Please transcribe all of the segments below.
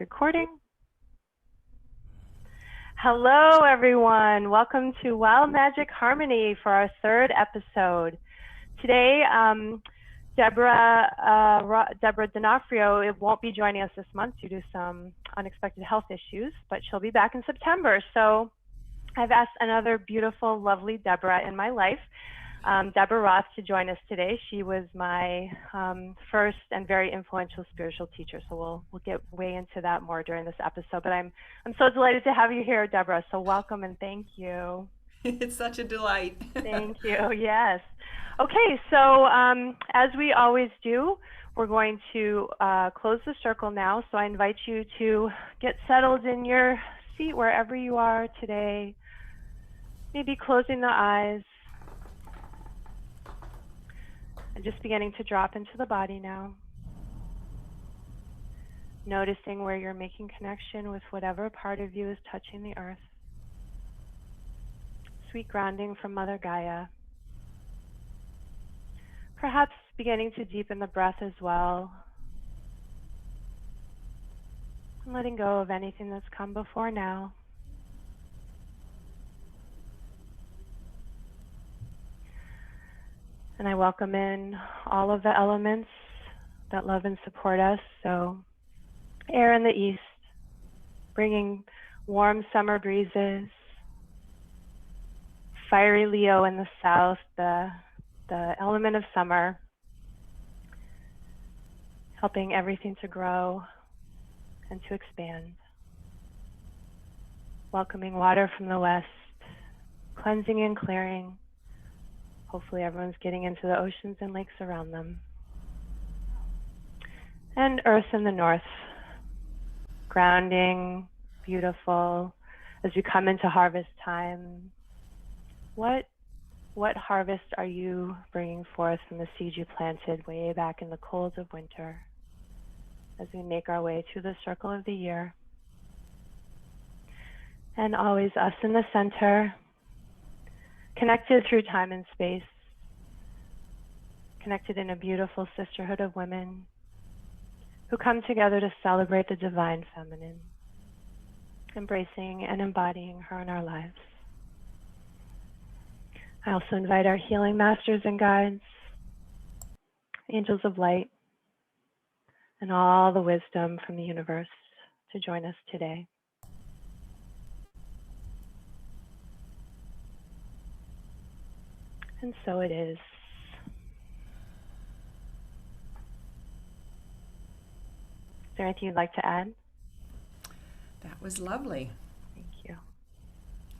Recording. Hello, everyone. Welcome to Wild Magic Harmony for our third episode. Today, Deborah D'Onofrio won't be joining us this month due to some unexpected health issues, but she'll be back in September. So I've asked another beautiful, lovely Debra in my life, Deborah Roth, to join us today. She was my first and very influential spiritual teacher. So we'll get way into that more during this episode. But I'm so delighted to have you here, Debra. So welcome and thank you. It's such a delight. Thank you. Yes. Okay. So as we always do, we're going to close the circle now. So I invite you to get settled in your seat wherever you are today. Maybe closing the eyes. And just beginning to drop into the body now. Noticing where you're making connection with whatever part of you is touching the earth. Sweet grounding from Mother Gaia. Perhaps beginning to deepen the breath as well. And letting go of anything that's come before now. And I welcome in all of the elements that love and support us. So air in the east, bringing warm summer breezes. Fiery Leo in the south, the element of summer, helping everything to grow and to expand. Welcoming water from the west, cleansing and clearing. Hopefully everyone's getting into the oceans and lakes around them. And earth in the north, grounding, beautiful. As we come into harvest time, what harvest are you bringing forth from the seed you planted way back in the cold of winter as we make our way through the circle of the year? And always us in the center, connected through time and space, connected in a beautiful sisterhood of women who come together to celebrate the divine feminine, embracing and embodying her in our lives. I also invite our healing masters and guides, angels of light, and all the wisdom from the universe to join us today. And so it is. Is there anything you'd like to add? That was lovely. Thank you.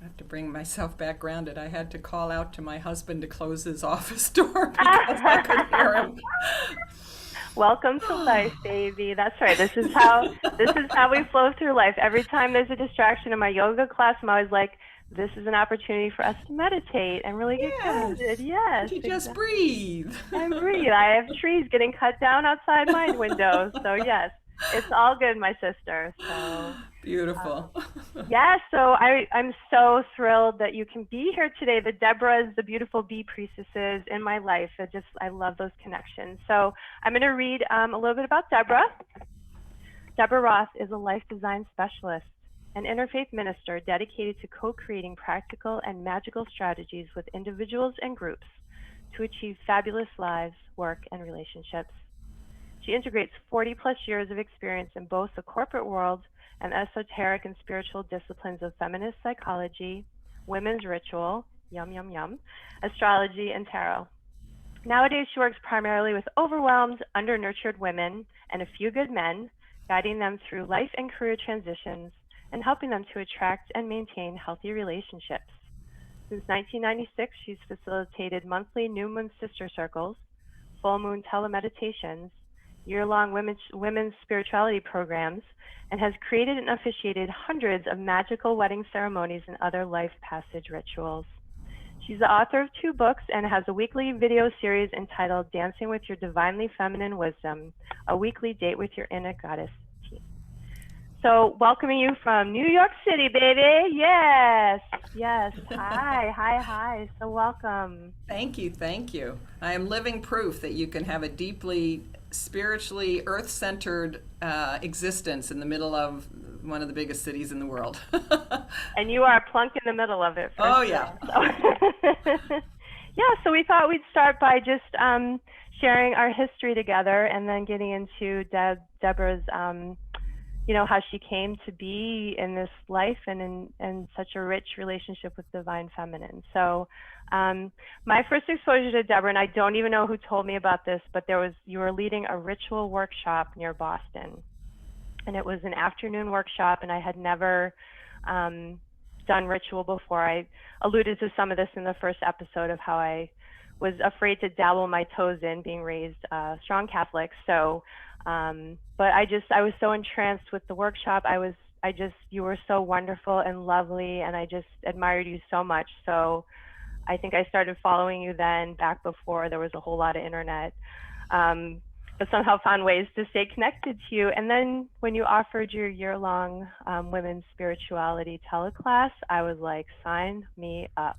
I have to bring myself back grounded. I had to call out to my husband to close his office door because I could hear him. Welcome to life, baby. That's right. This is how we flow through life. Every time there's a distraction in my yoga class, I'm always like, this is an opportunity for us to meditate and really get grounded. Yes. You just breathe. And breathe. I have trees getting cut down outside my window. So yes, it's all good, my sister. So beautiful. Yes. So I'm so thrilled that you can be here today. The Debras, the beautiful Bee Priestesses in my life. I love those connections. So I'm going to read a little bit about Debra. Deborah Roth is a life design specialist, an interfaith minister dedicated to co-creating practical and magical strategies with individuals and groups to achieve fabulous lives, work, and relationships. She integrates 40-plus years of experience in both the corporate world and esoteric and spiritual disciplines of feminist psychology, women's ritual, yum, yum, yum, astrology, and tarot. Nowadays, she works primarily with overwhelmed, under-nurtured women and a few good men, guiding them through life and career transitions and helping them to attract and maintain healthy relationships. Since 1996, she's facilitated monthly new moon sister circles, full moon telemeditations, year-long women's spirituality programs, and has created and officiated hundreds of magical wedding ceremonies and other life passage rituals. She's the author of 2 books and has a weekly video series entitled Dancing with Your Divinely Feminine Wisdom, a weekly date with your inner goddess. So welcoming you from New York City, baby. Yes. Hi. So welcome. Thank you. I am living proof that you can have a deeply spiritually earth-centered existence in the middle of one of the biggest cities in the world. And you are plunk in the middle of it. Oh, yeah. So. Yeah, so we thought we'd start by just sharing our history together, and then getting into Deborah's, how she came to be in this life and in such a rich relationship with divine feminine. So my first exposure to Debra, and I don't even know who told me about this, but you were leading a ritual workshop near Boston. And it was an afternoon workshop, and I had never done ritual before. I alluded to some of this in the first episode of how I was afraid to dabble my toes in, being raised strong Catholic. So, but I was so entranced with the workshop. You were so wonderful and lovely, and I just admired you so much. So I think I started following you then, back before there was a whole lot of internet. But somehow found ways to stay connected to you. And then when you offered your year-long women's spirituality teleclass, I was like, sign me up.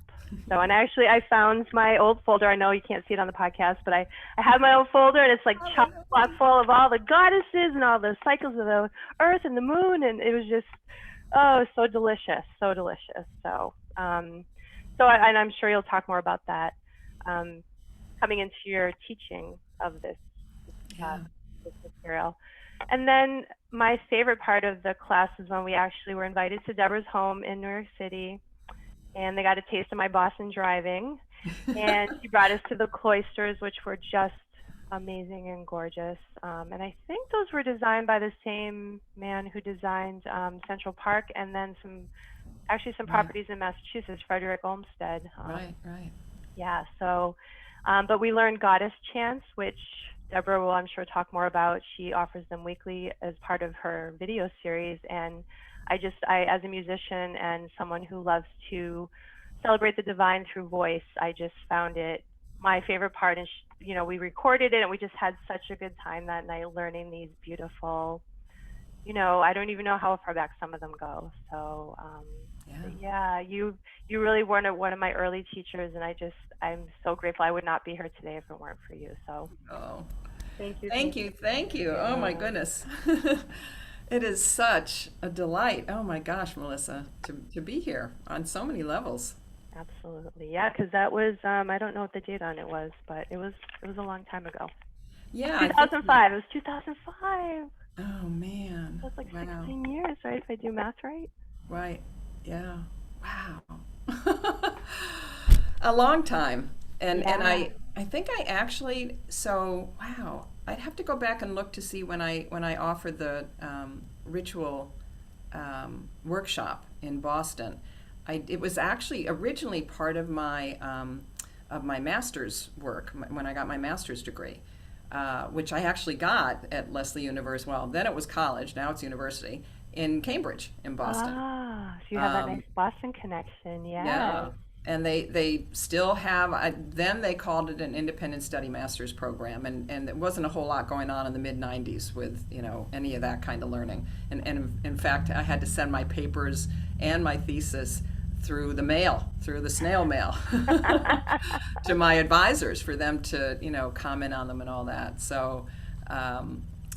So, and actually I found my old folder. I know you can't see it on the podcast, but I have my old folder, and it's like chock-a-block full of all the goddesses and all the cycles of the earth and the moon. And it was just, so delicious, so delicious. So, and I'm sure you'll talk more about that coming into your teaching of this material. And then my favorite part of the class is when we actually were invited to Deborah's home in New York City, and they got a taste of my Boston driving, and she brought us to the cloisters, which were just amazing and gorgeous. And I think those were designed by the same man who designed Central Park, and then some properties in Massachusetts, Frederick Olmsted. Right. Yeah, so, but we learned goddess chants, which Debra will, I'm sure, talk more about. She offers them weekly as part of her video series. And I, as a musician and someone who loves to celebrate the divine through voice, I just found it my favorite part. And, we recorded it, and we just had such a good time that night learning these beautiful, I don't even know how far back some of them go. So, you really were one of my early teachers, and I'm so grateful. I would not be here today if it weren't for you. So thank you. Oh my goodness. It is such a delight. Oh my gosh, Melissa, to be here on so many levels. Absolutely. Yeah, because that was I don't know what the date on it was, but it was a long time ago. Yeah, 2005. It was 2005. Oh man. That's like 16 years, right? If I do math right. Right. Yeah. Wow. A long time. And I think I actually, wow. I'd have to go back and look to see when I offered the ritual workshop in Boston. It was actually originally part of my master's work when I got my master's degree, which I actually got at Lesley University. Well, then it was college. Now it's university in Cambridge, in Boston. Ah, so you have that nice Boston connection. Yeah. And they still have, then they called it an independent study master's program, and there wasn't a whole lot going on in the mid-90s with, any of that kind of learning. And in fact, I had to send my papers and my thesis through the snail mail to my advisors for them to, comment on them and all that. So,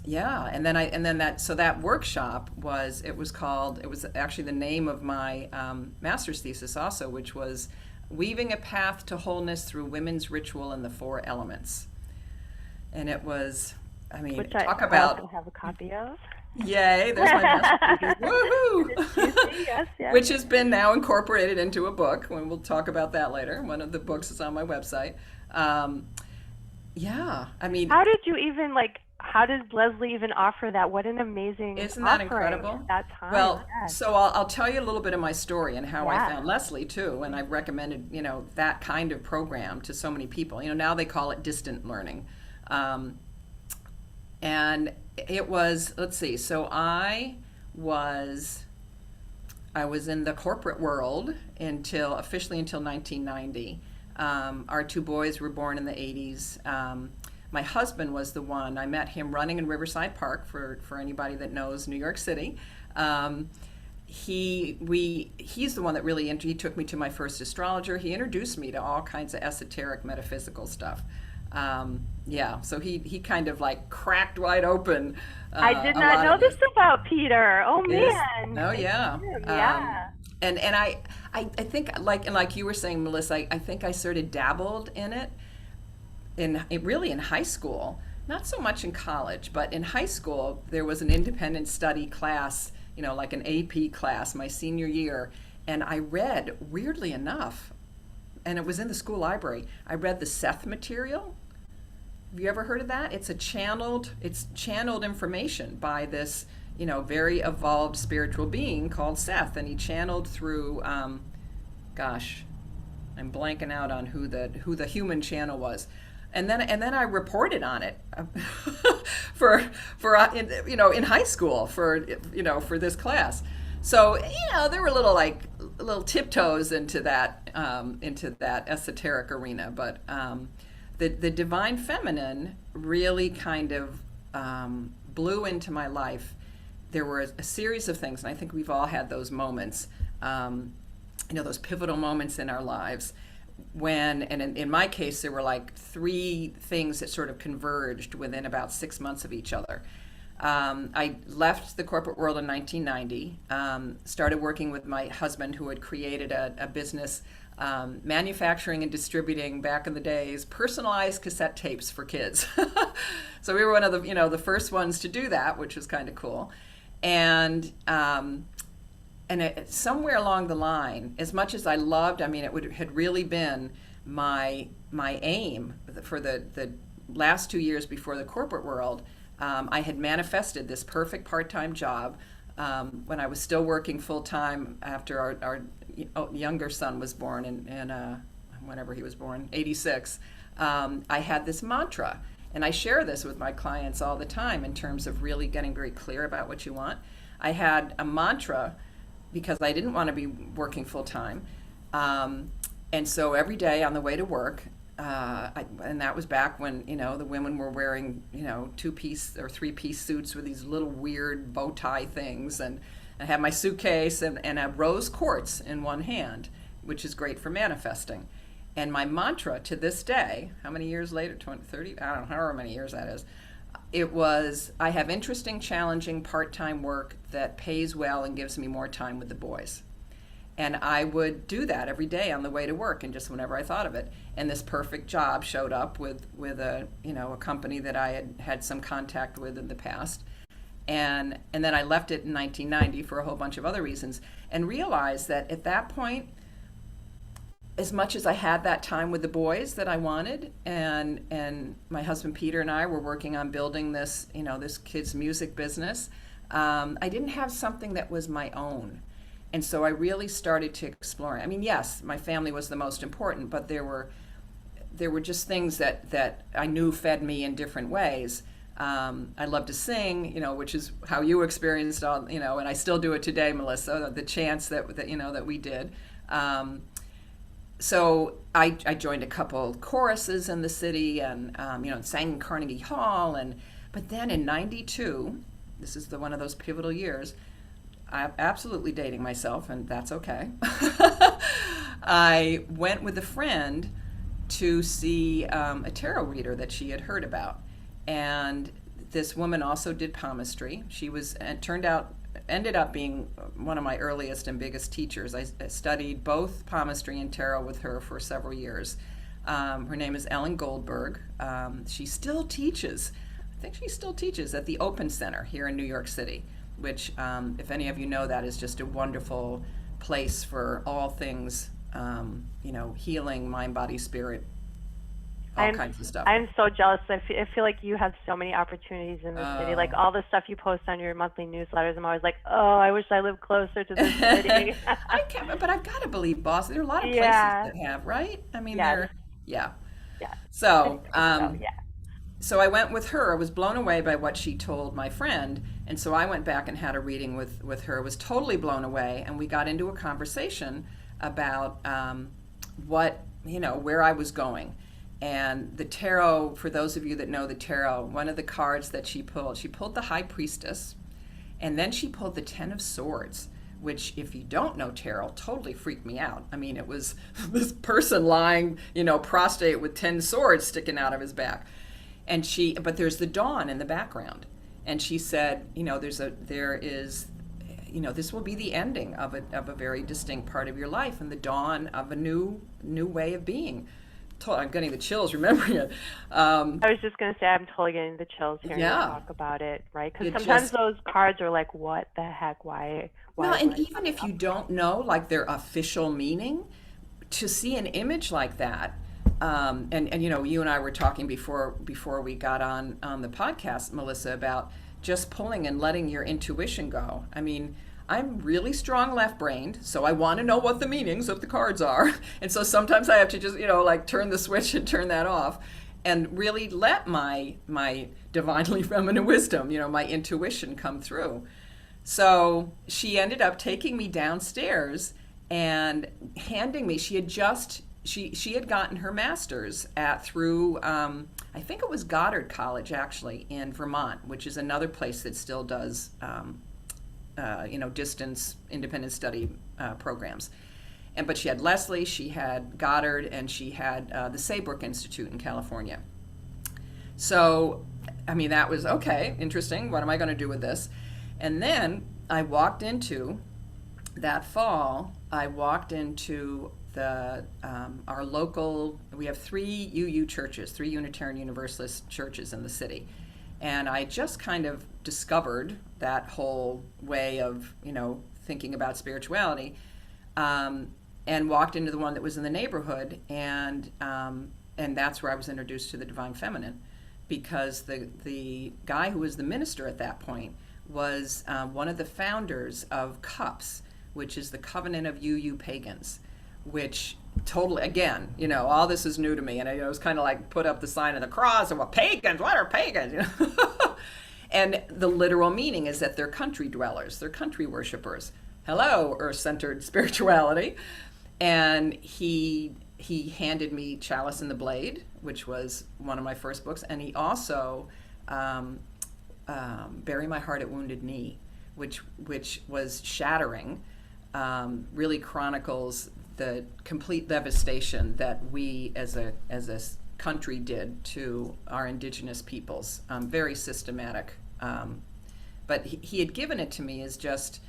that workshop was actually the name of my master's thesis also, which was Weaving a Path to Wholeness Through Women's Ritual and the Four Elements. And it was, which talk I about. also have a copy of. Yay, there's my master's thesis. Woohoo! Yes. Which has been now incorporated into a book, and we'll talk about that later. One of the books is on my website. How did you even how does Lesley even offer that? What an amazing Isn't that offering incredible? at that time. Well, Yes. so I'll tell you a little bit of my story and how I Yeah. found Lesley too, and I've recommended, that kind of program to so many people. Now they call it distant learning. And it was, let's see, so I was in the corporate world officially until 1990. Our two boys were born in the 80s. My husband was the one. I met him running in Riverside Park, for anybody that knows New York City. He's the one that really he took me to my first astrologer. He introduced me to all kinds of esoteric metaphysical stuff. Yeah, so he kind of like cracked wide open. I did A not lot know of this it. about Peter. Oh Is man. oh It's yeah. him. Um, Yeah. and I think like you were saying, Melissa, I think I sort of dabbled in it really in high school, not so much in college, but in high school there was an independent study class, like an AP class my senior year, and I read, weirdly enough, and it was in the school library, I read the Seth material. Have you ever heard of that? It's channeled information by this, very evolved spiritual being called Seth, and he channeled through, gosh, I'm blanking out on who the human channel was, and then I reported on it in high school for this class. So there were little tiptoes into that esoteric arena, but the divine feminine really kind of blew into my life. There were a series of things, and I think we've all had those moments, those pivotal moments in our lives when, and in my case, there were like three things that sort of converged within about 6 months of each other. I left the corporate world in 1990, started working with my husband, who had created a business manufacturing and distributing, back in the days, personalized cassette tapes for kids. So we were one of the first ones to do that, which was kind of cool. And somewhere along the line, as much as I loved, had really been my aim for the last 2 years before the corporate world. I had manifested this perfect part-time job when I was still working full-time after our younger son was born, and whenever he was born, 86. I had this mantra, and I share this with my clients all the time in terms of really getting very clear about what you want. I had a mantra because I didn't want to be working full-time. And so every day on the way to work, and that was back when the women were wearing 2-piece or 3-piece suits with these little weird bow tie things, and I had my suitcase and a rose quartz in one hand, which is great for manifesting. And my mantra to this day, how many years later, 20, 30, I don't know, however many years that is, it was, I have interesting, challenging part-time work that pays well and gives me more time with the boys. And I would do that every day on the way to work, and just whenever I thought of it. And this perfect job showed up with a company that I had some contact with in the past. And then I left it in 1990 for a whole bunch of other reasons, and realized that at that point, as much as I had that time with the boys that I wanted, and my husband Peter and I were working on building this, this kids' music business, I didn't have something that was my own. And so I really started to explore. Yes, my family was the most important, but there were just things that I knew fed me in different ways. I love to sing, which is how you experienced all, and I still do it today, Melissa, the chants that we did. So I joined a couple choruses in the city, and sang in Carnegie Hall, but then in '92, this is one of those pivotal years. I'm absolutely dating myself, and that's okay. I went with a friend to see a tarot reader that she had heard about, and this woman also did palmistry. She ended up being one of my earliest and biggest teachers. I studied both palmistry and tarot with her for several years. Her name is Goldberg. She still teaches. I think she still teaches at the Open Center here in New York City, which, if any of you know, that is just a wonderful place for all things, healing, mind, body, spirit, all kinds of stuff. I'm so jealous. I feel like you have so many opportunities in the city. Like all the stuff you post on your monthly newsletters, I'm always like, oh, I wish I lived closer to this city. I can't, but I've got to believe Boston. There are a lot of places that have, right? Yeah. So, So I went with her. I was blown away by what she told my friend, and so I went back and had a reading with her. I was totally blown away, and we got into a conversation about where I was going. And the tarot, for those of you that know the tarot, one of the cards that she pulled the High Priestess, and then she pulled the Ten of Swords, which, if you don't know tarot, totally freaked me out. It was this person lying, prostrate with 10 swords sticking out of his back. but there's the dawn in the background. And she said, there is, this will be the ending of a very distinct part of your life and the dawn of a new way of being. I'm getting the chills remembering it. I was just going to say, I'm totally getting the chills hearing you talk about it, right? Because sometimes those cards are like, what the heck? Why? Well, and even if you don't know, like, their official meaning, to see an image like that, and you and I were talking before we got on the podcast, Melissa, about just pulling and letting your intuition go. I mean, I'm really strong left-brained, so I want to know what the meanings of the cards are. And so sometimes I have to just, like, turn the switch and turn that off and really let my divinely feminine wisdom, my intuition come through. So she ended up taking me downstairs and handing me, she had gotten her master's through, I think it was Goddard College, actually, in Vermont, which is another place that still does distance independent study programs. But she had Leslie, she had Goddard, and she had the Saybrook Institute in California. So, I mean, that was, okay, interesting. What am I going to do with this? And then I walked into, that fall, our local, we have 3 UU churches, 3 Unitarian Universalist churches in the city. And I just kind of discovered that whole way of, thinking about spirituality, and walked into the one that was in the neighborhood, and that's where I was introduced to the Divine Feminine, because the guy who was the minister at that point was one of the founders of CUPS, which is the Covenant of UU Pagans, which totally, again, all this is new to me, and I was kind of like put up the sign of the cross and, well, pagans, what are pagans? And the literal meaning is that they're country dwellers, they're country worshipers. Hello, earth-centered spirituality. And he handed me Chalice and the Blade, which was one of my first books, and he also Bury My Heart at Wounded Knee, which was shattering, really chronicles the complete devastation that we as a country did to our indigenous peoples. Very systematic. But he had given it to me as just,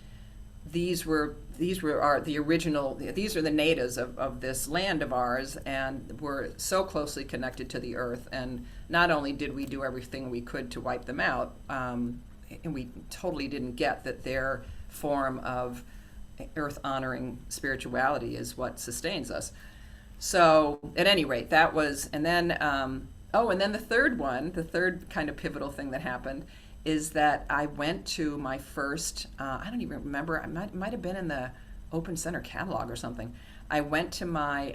these are the natives of this land of ours, and we're so closely connected to the earth. And not only did we do everything we could to wipe them out, and we totally didn't get that their form of earth honoring spirituality is what sustains us. So at any rate, that was, and then the third kind of pivotal thing that happened is that I went to my first, I don't even remember, it might have been in the Open Center catalog or something. I went to my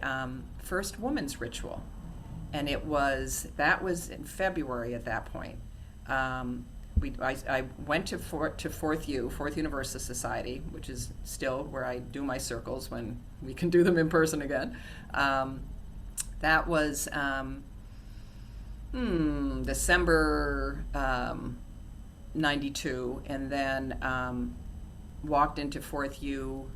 first woman's ritual, and that was in February at that point. I went to Fourth Universalist Society, which is still where I do my circles when we can do them in person again. That was December 92, and then walked into Fourth U.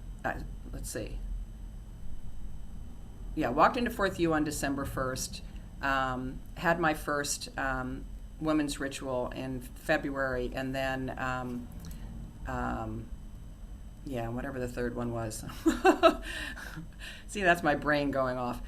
Walked into Fourth U on December 1st. Had my first women's ritual in February, and then whatever the third one was. See, that's my brain going off.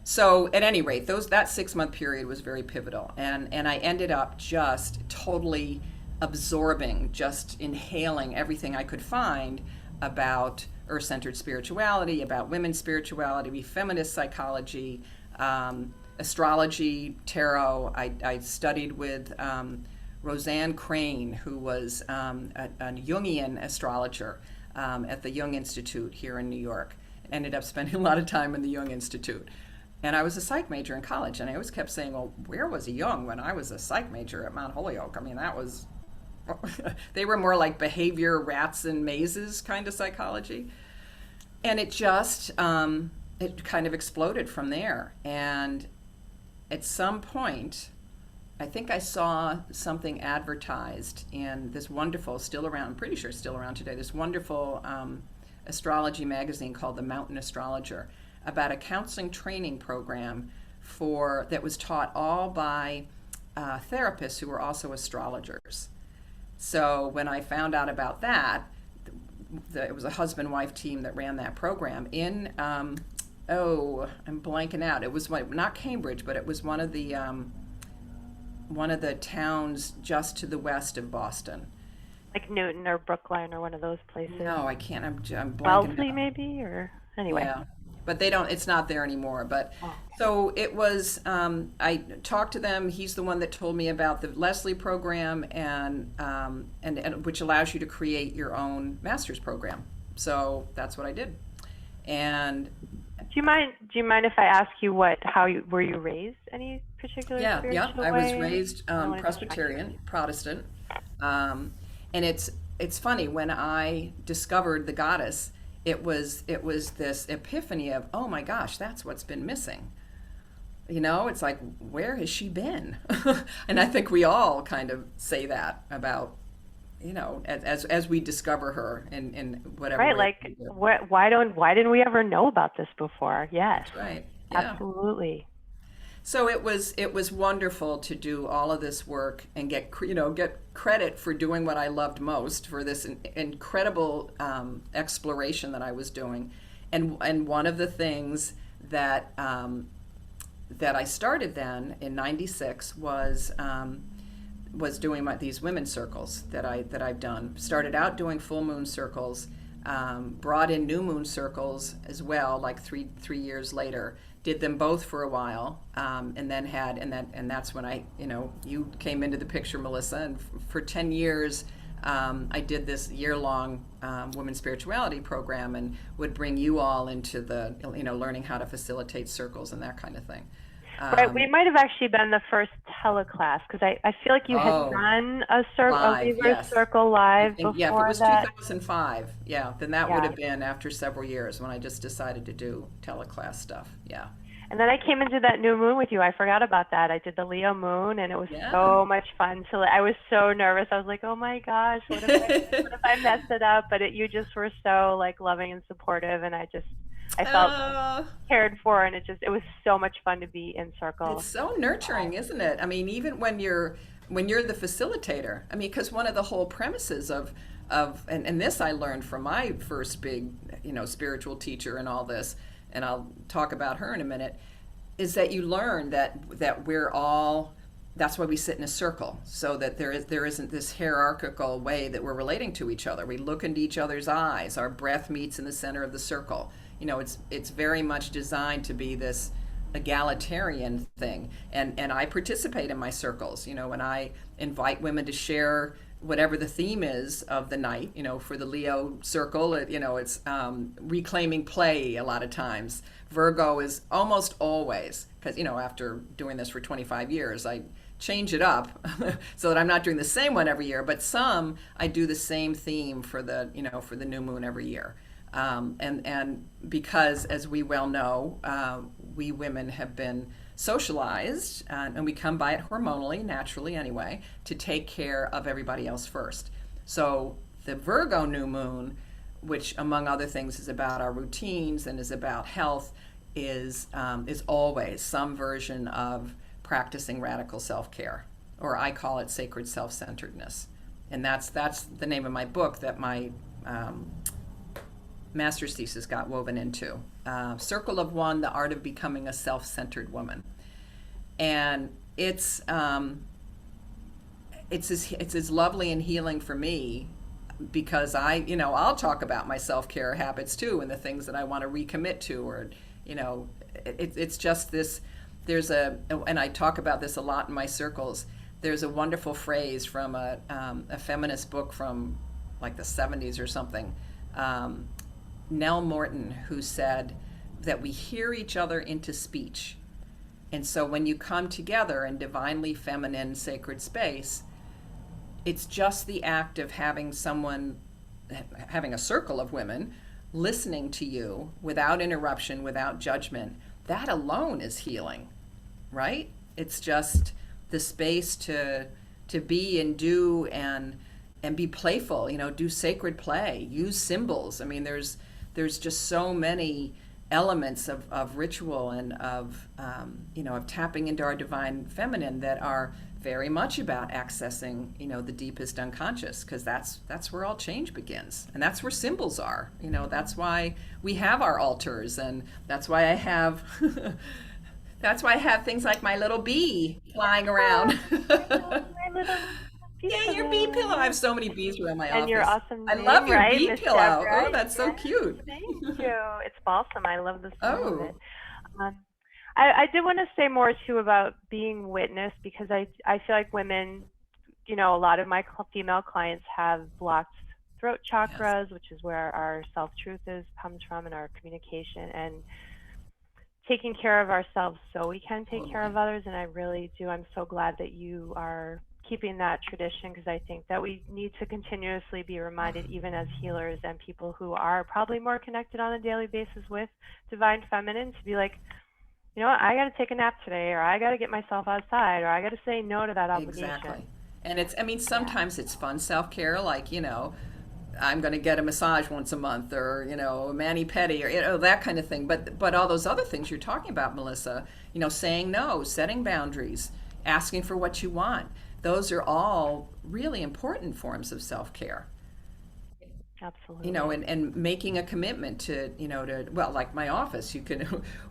So at any rate, that 6-month period was very pivotal, and I ended up just totally absorbing, just inhaling everything I could find about earth-centered spirituality, about women's spirituality, feminist psychology, astrology, tarot. I studied with Roseanne Crane, who was a Jungian astrologer at the Jung Institute here in New York. Ended up spending a lot of time in the Jung Institute. And I was a psych major in college, and I always kept saying, well, where was Jung when I was a psych major at Mount Holyoke? I mean, that was, they were more like behavior, rats and mazes kind of psychology. And it just, it kind of exploded from there. And at some point, I think I saw something advertised in this wonderful, still around, I'm pretty sure it's still around today, this wonderful astrology magazine called The Mountain Astrologer, about a counseling training program that was taught all by therapists who were also astrologers. So when I found out about that, it was a husband-wife team that ran that program in, I'm blanking out. It was not Cambridge, but it was one of the towns just to the west of Boston. Like Newton or Brookline or one of those places. No, I can't. I'm blanking Wellesley out. maybe, or anyway. Yeah, but they don't. It's not there anymore. But so it was. I talked to them. He's the one that told me about the Leslie program, and which allows you to create your own master's program. So that's what I did. And do you mind if I ask you were you raised any particular spiritual I was way? raised Presbyterian, Protestant. And it's funny, when I discovered the goddess, it was this epiphany of, oh my gosh, that's what's been missing. It's like, where has she been? And I think we all kind of say that about, as we discover her in whatever right, way. Like why didn't we ever know about this before? Yes. That's right. Yeah. Absolutely. So it was wonderful to do all of this work and get credit for doing what I loved most, for this incredible exploration that I was doing. And one of the things that I started then in '96 was doing these women's circles that I've done. Started out doing full moon circles, brought in new moon circles as well, like three years later. Did them both for a while, and that's when you came into the picture, Melissa. And for 10 years, I did this year-long women's spirituality program, and would bring you all into the learning how to facilitate circles and that kind of thing. Right, we might have actually been the first teleclass, because I feel like you had done a circle live before that. Yeah, if it was 2005, then that would have been after several years when I just decided to do teleclass stuff. Yeah. And then I came into that new moon with you. I forgot about that. I did the Leo moon, and it was so much fun. So I was so nervous. I was like, oh my gosh, what if I messed it up? But you just were so loving and supportive, and I felt cared for, and it was so much fun to be in circle. It's so nurturing, isn't it? I mean, even when you're the facilitator. I mean, because one of the whole premises of this I learned from my first big, spiritual teacher and all this, and I'll talk about her in a minute, is that you learn that we're all, that's why we sit in a circle, so that there isn't this hierarchical way that we're relating to each other. We look into each other's eyes. Our breath meets in the center of the circle. It's very much designed to be this egalitarian thing. And I participate in my circles. When I invite women to share whatever the theme is of the night, for the Leo circle, it's reclaiming play a lot of times. Virgo is almost always, because, after doing this for 25 years, I change it up so that I'm not doing the same one every year, but some I do the same theme for the new moon every year. And because, as we well know, we women have been socialized, and we come by it hormonally, naturally anyway, to take care of everybody else first. So the Virgo new moon, which among other things is about our routines and is about health, is always some version of practicing radical self-care, or I call it sacred self-centeredness. And that's the name of my book that my master's thesis got woven into. Circle of One, The Art of Becoming a Self-Centered Woman. And it's as lovely and healing for me, because I'll talk about my self-care habits too, and the things that I want to recommit to, or it's just this, and I talk about this a lot in my circles. There's a wonderful phrase from a feminist book from like the 70s or something, Nell Morton, who said that we hear each other into speech. And so when you come together in divinely feminine sacred space, it's just the act of having a circle of women listening to you without interruption, without judgment. That alone is healing, right? It's just the space to be and do and be playful, do sacred play, use symbols. I mean, there's just so many elements of ritual and of tapping into our divine feminine that are very much about accessing, the deepest unconscious, because that's where all change begins, and that's where symbols are. That's why we have our altars, and that's why I have that's why I have things like my little bee flying around. My little Yeah, your bee pillow. I have so many bees around my office. And your awesome I name, love your right, bee Miss pillow. Debra? Oh, that's so Yes, cute. thank you. It's balsam. I love the smell of Oh, it. Um, I did want to say more too about being witness, because I feel like women, a lot of my female clients have blocked throat yes. chakras, which is where our self-truth comes from, and our communication, and taking care of ourselves so we can take care Totally. of others. And I really do. I'm so glad that you are keeping that tradition, because I think that we need to continuously be reminded, even as healers and people who are probably more connected on a daily basis with divine feminine, to be like, you know what, I got to take a nap today, or I got to get myself outside, or I got to say no to that obligation. Exactly. And Yeah, sometimes it's fun self-care, like, I'm going to get a massage once a month, or, a mani-pedi, or, that kind of thing. But all those other things you're talking about, Melissa, saying no, setting boundaries, asking for what you want, those are all really important forms of self-care. absolutely. And making a commitment to, well, like my office,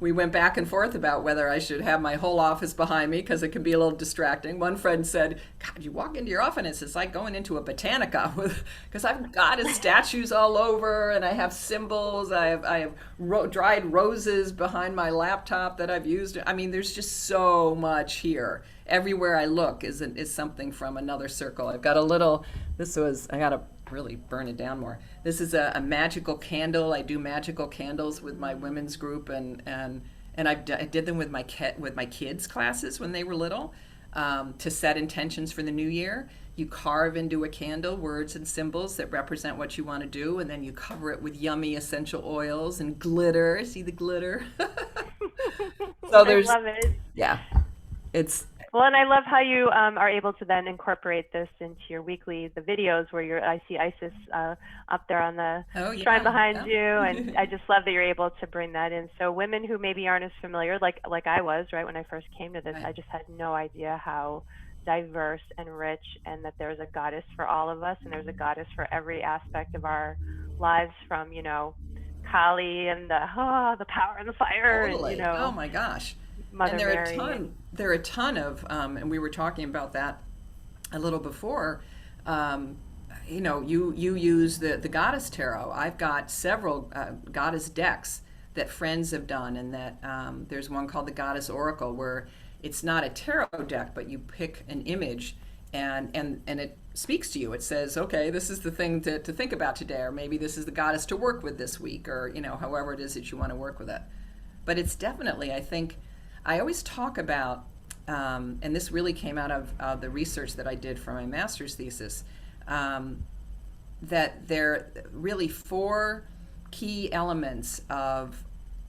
we went back and forth about whether I should have my whole office behind me, because it can be a little distracting. One friend said, God, you walk into your office, it's like going into a botanica, because I've got statues all over, and I have symbols, I have dried roses behind my laptop that I've used. I mean, there's just so much here. Everywhere I look is something from another circle. I've got I got to really burn it down more. This is a magical candle. I do magical candles with my women's group, and I did them with my kids' classes when they were little, to set intentions for the new year. You carve into a candle words and symbols that represent what you want to do, and then you cover it with yummy essential oils and glitter. See the glitter? So I love it. yeah, it's Well, and I love how you are able to then incorporate this into your the videos where I see Isis up there on the shrine behind you, and I just love that you're able to bring that in. So women who maybe aren't as familiar, like I was, right, when I first came to this, right. I just had no idea how diverse and rich, and that there's a goddess for all of us, and there's a goddess for every aspect of our lives, from, Kali and the power and the fire, Totally. and, Oh my gosh. Mother And Mary. there are a ton of, and we were talking about that a little before. You use the goddess tarot. I've got several goddess decks that friends have done, and that there's one called the Goddess Oracle, where it's not a tarot deck, but you pick an image, and it speaks to you. It says, okay, this is the thing to think about today, or maybe this is the goddess to work with this week, or however it is that you want to work with it. But it's definitely, I think, I always talk about, and this really came out of the research that I did for my master's thesis, that there are really 4 key elements of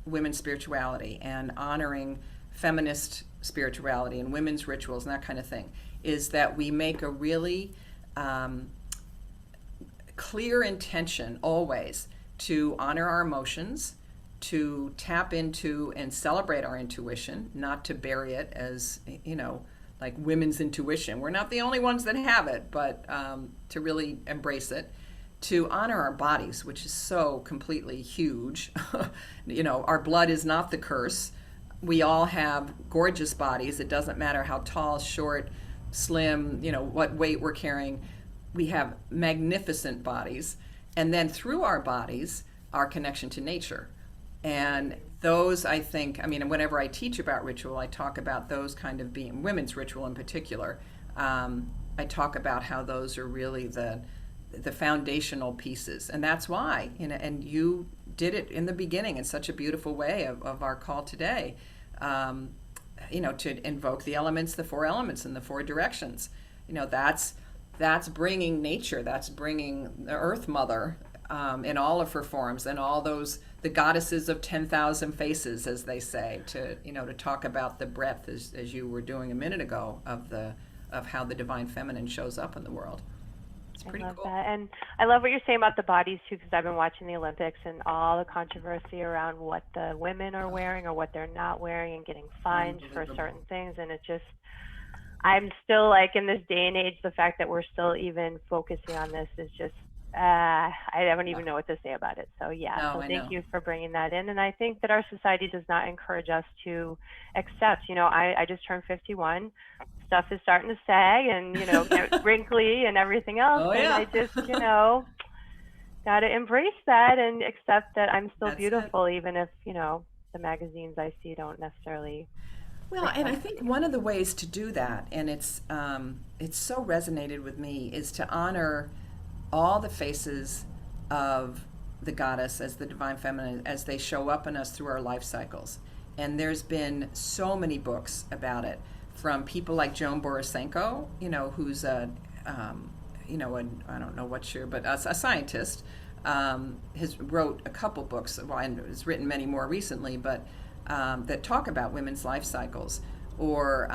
women's spirituality and honoring feminist spirituality and women's rituals and that kind of thing, is that we make a really clear intention always to honor our emotions, to tap into and celebrate our intuition, not to bury it as, like women's intuition. We're not the only ones that have it, but to really embrace it, to honor our bodies, which is so completely huge. Our blood is not the curse. We all have gorgeous bodies. It doesn't matter how tall, short, slim, what weight we're carrying. We have magnificent bodies. And then through our bodies, our connection to nature. And those, I think, whenever I teach about ritual, I talk about those kind of being, women's ritual in particular. I talk about how those are really the foundational pieces. And that's why, and you did it in the beginning in such a beautiful way of our call today, to invoke the elements, the 4 elements and the 4 directions. That's bringing nature, that's bringing the Earth Mother in all of her forms, and all those, the goddesses of 10,000 faces, as they say, to talk about the breadth, as you were doing a minute ago, of how the divine feminine shows up in the world. It's pretty cool. I love that. And I love what you're saying about the bodies too, because I've been watching the Olympics and all the controversy around what the women are wearing or what they're not wearing, and getting fined for certain things. And it just, I'm still like in this day and age, the fact that we're still even focusing on this is just, I don't even know what to say about it. So yeah, No, so I thank know. you for bringing that in. And I think that our society does not encourage us to accept, I just turned 51. Stuff is starting to sag and, get wrinkly and everything else. Oh, And yeah. I just, got to embrace that and accept that I'm still That's it. beautiful, even if, the magazines I see don't necessarily Well, and I reflect think me. one of the ways to do that, and it's so resonated with me, is to honor all the faces of the goddess as the divine feminine as they show up in us through our life cycles. And there's been so many books about it, from people like Joan Borisenko, who's I don't know what year, but a scientist, has wrote a couple books, and has written many more recently, but that talk about women's life cycles. Or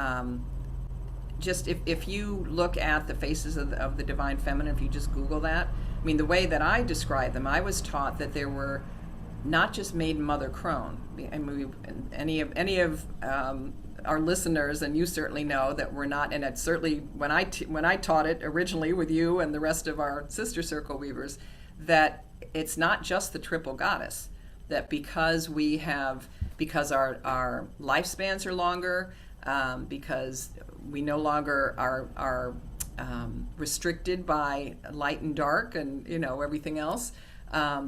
just if you look at the faces of the divine feminine, if you just Google that, I mean, the way that I describe them, I was taught that there were not just maiden, mother, crone. I mean, any of our listeners, and you certainly know that we're not, and it's certainly when I taught it originally with you and the rest of our sister circle weavers, that it's not just the triple goddess. That because our lifespans are longer, because we no longer are restricted by light and dark and everything else,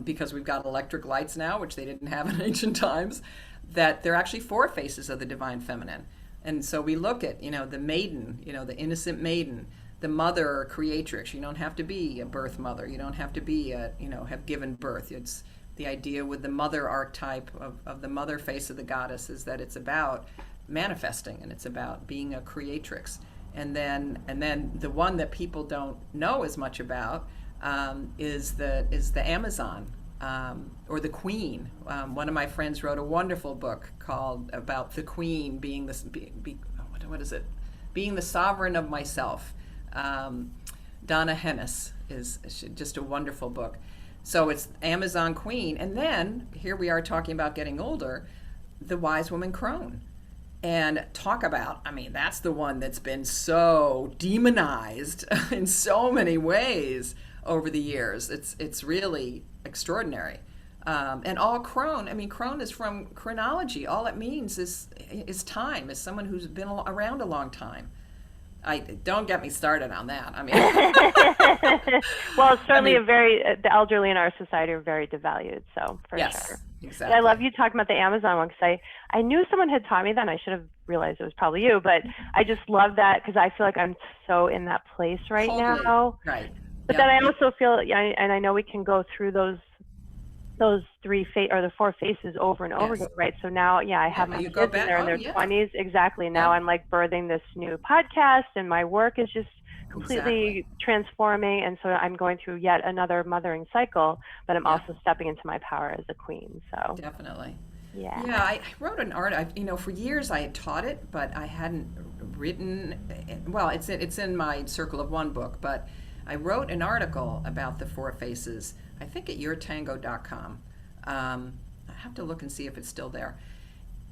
because we've got electric lights now, which they didn't have in ancient times, that there are actually four faces of the divine feminine. And so we look at the maiden, the innocent maiden, the mother or creatrix. You don't have to be a birth mother. You don't have to be have given birth. It's the idea with the mother archetype of the mother face of the goddess is that it's about manifesting, and it's about being a creatrix. And then the one that people don't know as much about is the Amazon, or the Queen. One of my friends wrote a wonderful book about the Queen being what is it? Being the sovereign of myself. Donna Hennis is just a wonderful book. So it's Amazon Queen, and then here we are talking about getting older, the wise woman crone. And talk about, I mean, that's the one that's been so demonized in so many ways over the years. It's really extraordinary. And all crone, I mean, crone is from chronology. All it means is time, is someone who's been around a long time. Don't get me started on that. I mean, well, it's certainly the elderly in our society are very devalued. So for yes, sure. Exactly. But I love you talking about the Amazon one, because I knew someone had taught me that, and I should have realized it was probably you. But I just love that, because I feel like I'm so in that place right Totally. now. Right. But then I also feel, and I know we can go through those the four faces over and over Yes. again, right? So now, I have my kids, and they're in their 20s. Exactly. Now I'm like birthing this new podcast, and my work is just completely transforming. And so I'm going through yet another mothering cycle, but I'm also stepping into my power as a queen. So definitely. Yeah. Yeah, I wrote an art. For years I had taught it, but I hadn't written. Well, it's in my Circle of One book, but I wrote an article about the four faces, I think at yourtango.com. I have to look and see if it's still there.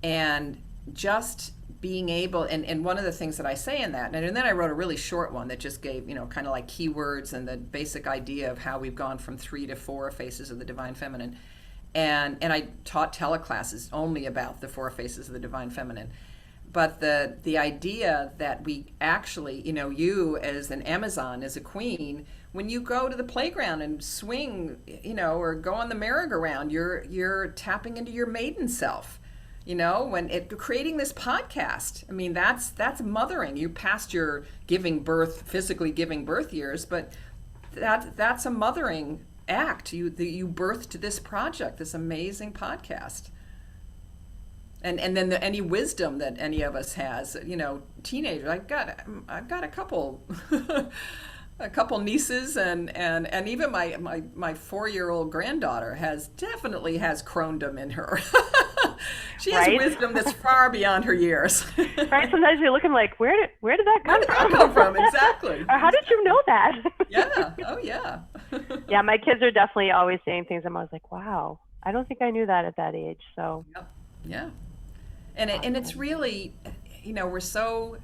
And just being able, and one of the things that I say in that, and then I wrote a really short one that just gave, kind of like keywords and the basic idea of how we've gone from 3 to 4 faces of the divine feminine. And I taught teleclasses only about the 4 faces of the divine feminine. But the idea that we actually, you as an Amazon, as a queen, when you go to the playground and swing, or go on the merry-go-round, you're tapping into your maiden self. Creating this podcast, I mean, that's mothering. You passed your physically giving birth years, but that's a mothering act. You birthed this project, this amazing podcast. And then any wisdom that any of us has, teenagers. I've got a couple a couple nieces and even my 4-year-old granddaughter definitely has crondom in her. She has wisdom that's far beyond her years. Right. Sometimes you're looking like, where did that come from? Exactly. Or how did you know that? Yeah. Oh yeah. Yeah, my kids are definitely always saying things. I'm always like, wow, I don't think I knew that at that age. So. Yep. Yeah. And it's really, we're so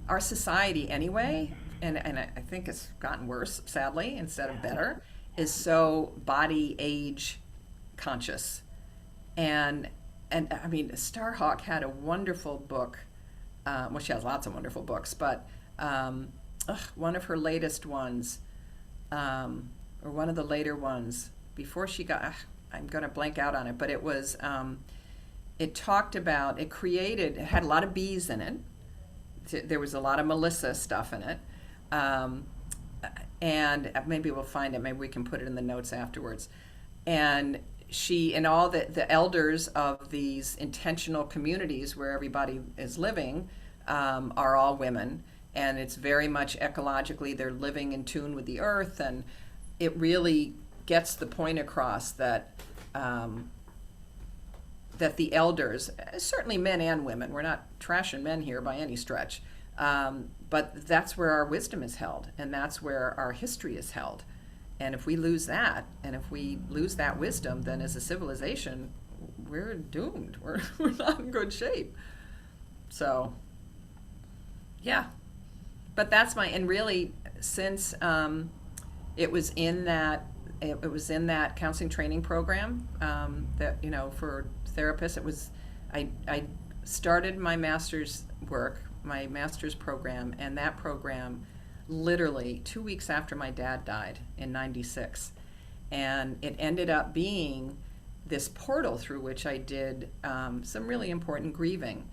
our society anyway, and I think it's gotten worse, sadly, instead of better, is so body age conscious. And I mean, Starhawk had a wonderful book. Well, she has lots of wonderful books, but one of her latest ones, or one of the later ones, before she got, I'm going to blank out on it, but it was, it talked about, it had a lot of bees in it. There was a lot of Melissa stuff in it. And maybe we'll find it, maybe we can put it in the notes afterwards. And she and all the elders of these intentional communities where everybody is living are all women, and it's very much ecologically, they're living in tune with the earth, and it really gets the point across that that the elders, certainly men and women, we're not trashing men here by any stretch, but that's where our wisdom is held, and that's where our history is held. And if we lose that, and if we lose that wisdom, then as a civilization, we're doomed. We're not in good shape. So, yeah. But that's and really, since it was in that counseling training program that, for therapists, I started my master's work, my master's program, and that program literally 2 weeks after my dad died in '96. And it ended up being this portal through which I did some really important grieving,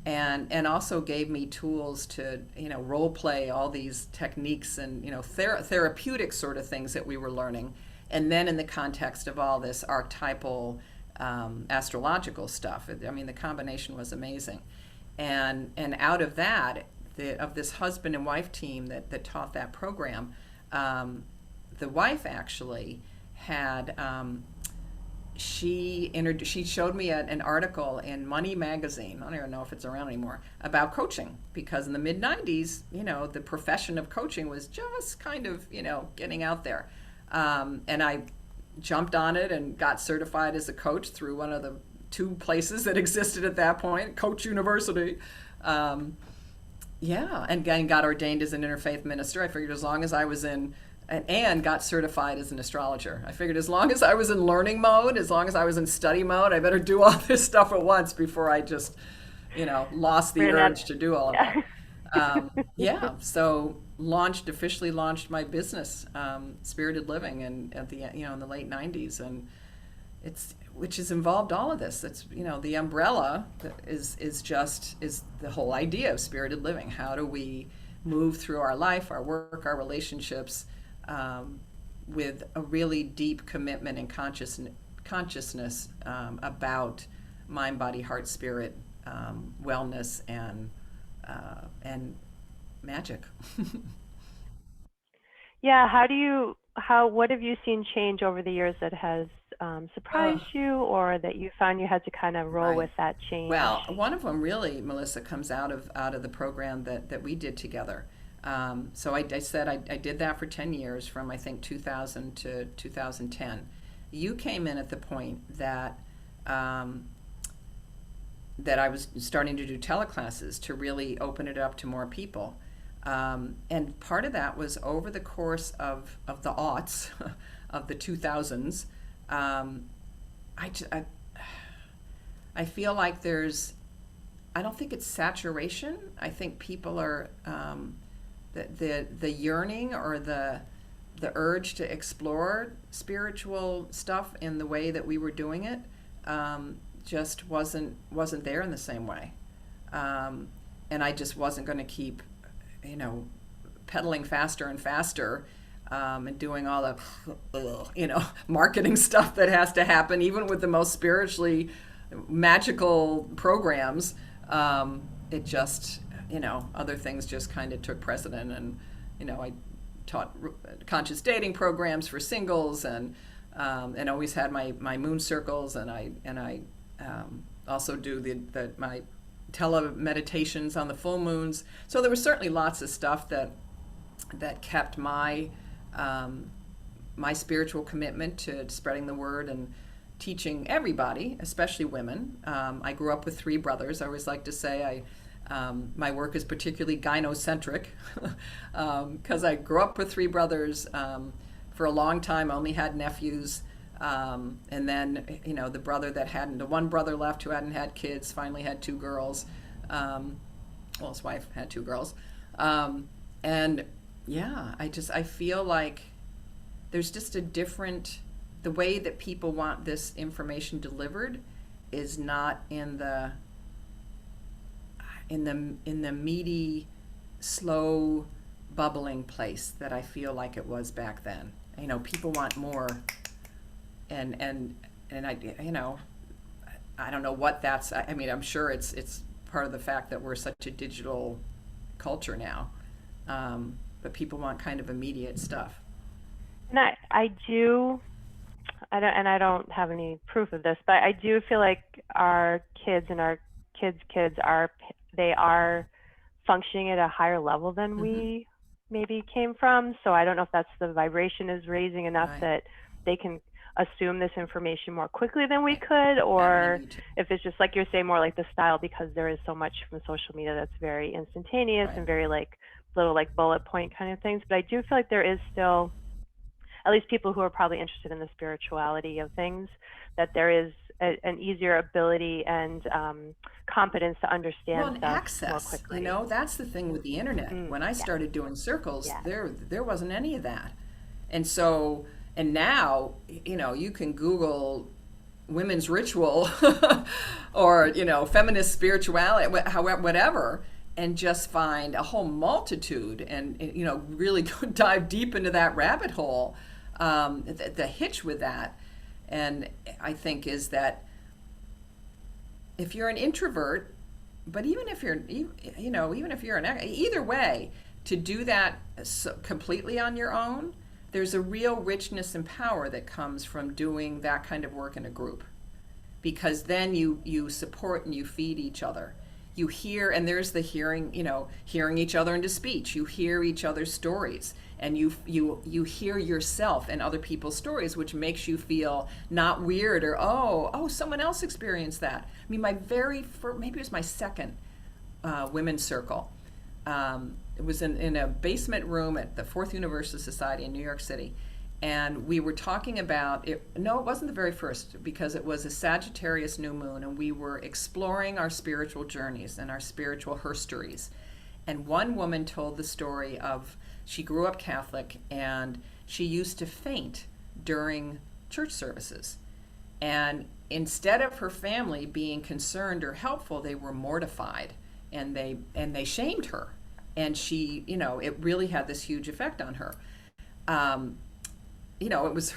and also gave me tools to, role play all these techniques and, therapeutic sort of things that we were learning. And then in the context of all this archetypal astrological stuff, the combination was amazing. And out of that, of this husband and wife team that taught that program, the wife actually had, she showed me an article in Money magazine, I don't even know if it's around anymore, about coaching, because in the mid-90s, the profession of coaching was just kind of, getting out there. And I jumped on it and got certified as a coach through one of the two places that existed at that point, Coach University. And got ordained as an interfaith minister. I figured as long as I was and got certified as an astrologer. I figured as long as I was in learning mode, as long as I was in study mode, I better do all this stuff at once before I just, lost the urge to do all of that. So officially launched my business, Spirited Living, and at the in the late '90s, and which has involved all of this. It's the umbrella is the whole idea of spirited living. How do we move through our life, our work, our relationships, with a really deep commitment and consciousness about mind, body, heart, spirit, wellness, and magic. Yeah, what have you seen change over the years that has surprised you, or that you found you had to kind of roll with that change? Well, one of them really, Melissa, comes out of the program that we did together. So I said I did that for 10 years, from I think 2000 to 2010. You came in at the point that that I was starting to do teleclasses to really open it up to more people. And part of that was over the course of the aughts, of the 2000s. I feel like I don't think it's saturation. I think people are, the yearning or the urge to explore spiritual stuff in the way that we were doing it just wasn't there in the same way. And I just wasn't going to keep, pedaling faster and faster, and doing all the, marketing stuff that has to happen, even with the most spiritually magical programs. It just, other things just kind of took precedent. And, I taught conscious dating programs for singles, and always had my moon circles, and I also do my tele-meditations on the full moons. So there was certainly lots of stuff that kept my spiritual commitment to spreading the word and teaching everybody, especially women. I grew up with 3 brothers. I always like to say My work is particularly gynocentric because I grew up with three brothers. For a long time, I only had nephews. And then, the the one brother left who hadn't had kids, finally had two girls. Well, his wife had two girls. And yeah, I feel like there's just the way that people want this information delivered is not in the meaty, slow, bubbling place that I feel like it was back then. People want more, and I don't know what that's. I mean, I'm sure it's part of the fact that we're such a digital culture now, but people want kind of immediate stuff. And I don't have any proof of this, but I do feel like our kids and our kids are functioning at a higher level than we maybe came from. So I don't know if that's the vibration is raising enough that they can assume this information more quickly than we could, or if it's just like you're saying, more like the style, because there is so much from social media that's very instantaneous and very like little like bullet point kind of things. But I do feel like there is still, at least people who are probably interested in the spirituality of things, that there is an easier ability and competence to understand stuff access more quickly. That's the thing with the internet. When I started doing circles, there wasn't any of that. And now you can Google women's ritual or feminist spirituality, however, whatever, and just find a whole multitude and really dive deep into that rabbit hole. The hitch with that, and I think, is that if you're an introvert, but even if you're either way, to do that completely on your own, there's a real richness and power that comes from doing that kind of work in a group, because then you support and you feed each other. You hear, and there's the hearing each other into speech. You hear each other's stories, and you hear yourself and other people's stories, which makes you feel not weird or oh someone else experienced that. I mean, my very first, maybe it was my second women's circle. It was in a basement room at the Fourth Universalist Society in New York City. And we were talking about it. No, it wasn't the very first, because it was a Sagittarius new moon, and we were exploring our spiritual journeys and our spiritual herstories. And one woman told the story of, she grew up Catholic, and she used to faint during church services. And instead of her family being concerned or helpful, they were mortified, and they shamed her. And she, it really had this huge effect on her. It was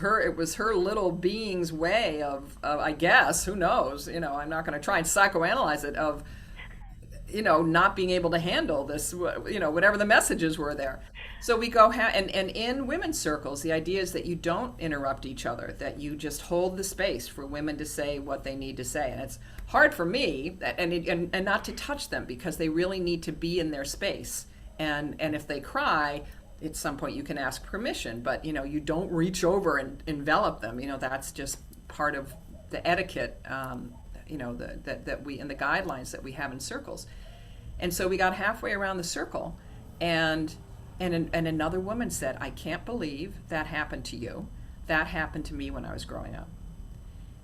her little being's way of I guess, who knows, I'm not going to try and psychoanalyze it, of, not being able to handle this, whatever the messages were there. So we go, and in women's circles, the idea is that you don't interrupt each other, that you just hold the space for women to say what they need to say. And it's hard for me, and not to touch them, because they really need to be in their space. And if they cry, at some point you can ask permission, but you don't reach over and envelop them. That's just part of the etiquette, that we, and the guidelines that we have in circles. And so we got halfway around the circle, and another woman said, "I can't believe that happened to you. That happened to me when I was growing up."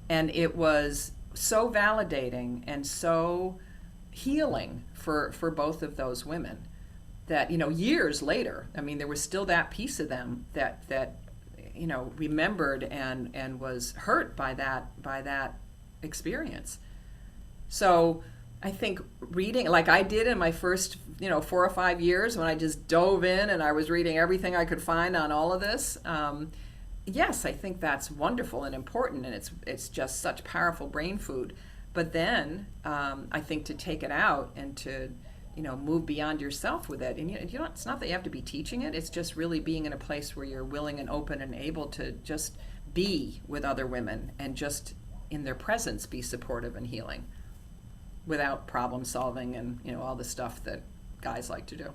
And it was so validating and so healing for both of those women, that years later, I mean, there was still that piece of them that remembered and was hurt by that experience. So I think reading, like I did in my first 4 or 5 years, when I just dove in and I was reading everything I could find on all of this, yes, I think that's wonderful and important, and it's just such powerful brain food. But then I think to take it out and to move beyond yourself with it. And it's not that you have to be teaching it. It's just really being in a place where you're willing and open and able to just be with other women, and just in their presence be supportive and healing, without problem solving and all the stuff that guys like to do.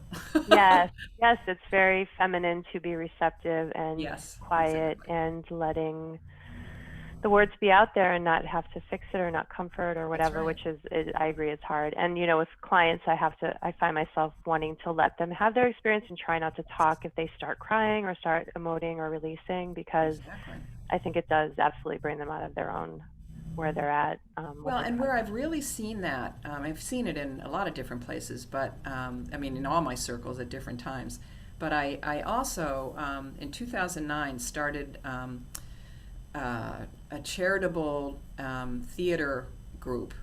Yes, it's very feminine to be receptive and quiet, exactly, and letting the words be out there and not have to fix it or not comfort or whatever, right. which is, I agree, it's hard. And, you know, with clients, I find myself wanting to let them have their experience and try not to talk if they start crying or start emoting or releasing, because I think it does absolutely bring them out of their own, where they're at. Well, and where I've really seen that, I've seen it in a lot of different places, but I mean, in all my circles at different times. But I also, in 2009, started a charitable theater group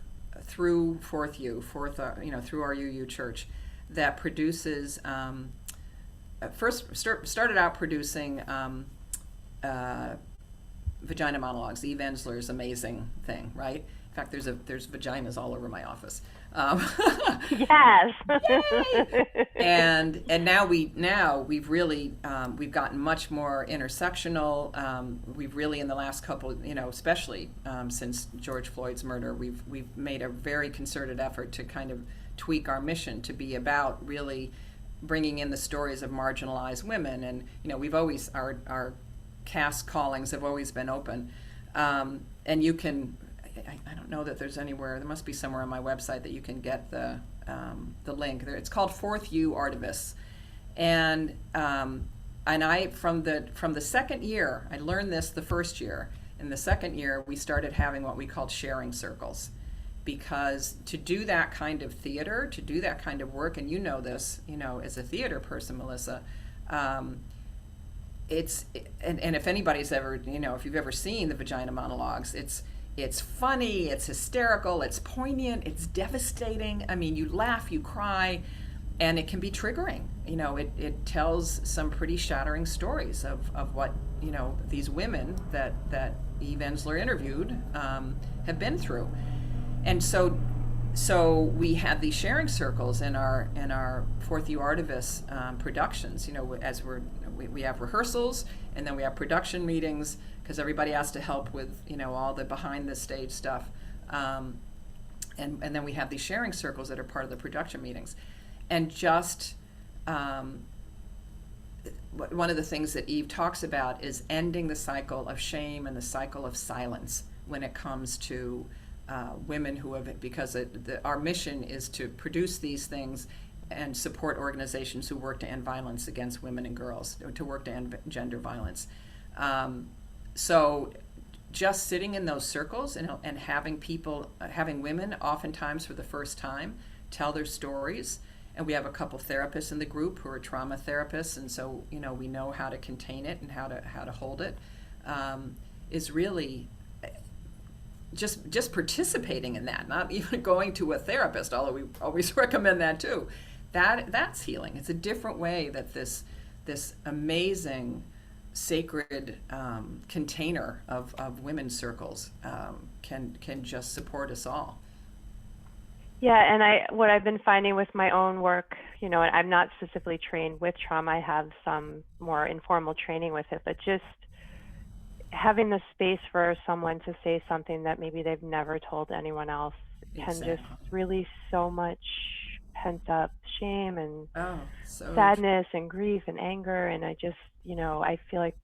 through through our UU Church, that produces, started out producing vagina monologues. Eve Ensler's amazing thing, right? In fact, there's vaginas all over my office. Yes. And now we've really we've gotten much more intersectional. We've really, in the last couple, especially since George Floyd's murder, we've made a very concerted effort to kind of tweak our mission to be about really bringing in the stories of marginalized women. And we've always, our cast callings have always been open, and you can. I don't know that there's anywhere. There must be somewhere on my website that you can get the link. It's called Fourth U Artivists, and I from the second year, I learned this the first year. In the second year, we started having what we called sharing circles, because to do that kind of theater, to do that kind of work, and this, as a theater person, Melissa. It's and if anybody's ever, if you've ever seen the vagina monologues, it's funny, it's hysterical, it's poignant, it's devastating. I mean, you laugh, you cry, and it can be triggering. It tells some pretty shattering stories of what, these women that Eve Ensler interviewed have been through. And so we had these sharing circles in our Fourth U Artivists productions, as we have rehearsals, and then we have production meetings, because everybody has to help with all the behind the stage stuff, and then we have these sharing circles that are part of the production meetings. And just one of the things that Eve talks about is ending the cycle of shame and the cycle of silence when it comes to women who have, because our mission is to produce these things and support organizations who work to end violence against women and girls, to work to end gender violence. So just sitting in those circles and having women, oftentimes for the first time, tell their stories. And we have a couple therapists in the group who are trauma therapists, and so we know how to contain it and how to hold it, is really just participating in that, not even going to a therapist, although we always recommend that too. That's healing. It's a different way that this amazing sacred container of women's circles can just support us all. Yeah, and what I've been finding with my own work, and I'm not specifically trained with trauma. I have some more informal training with it, but just having the space for someone to say something that maybe they've never told anyone else can just release so much pent up shame and sadness and grief and anger. And I just, I feel like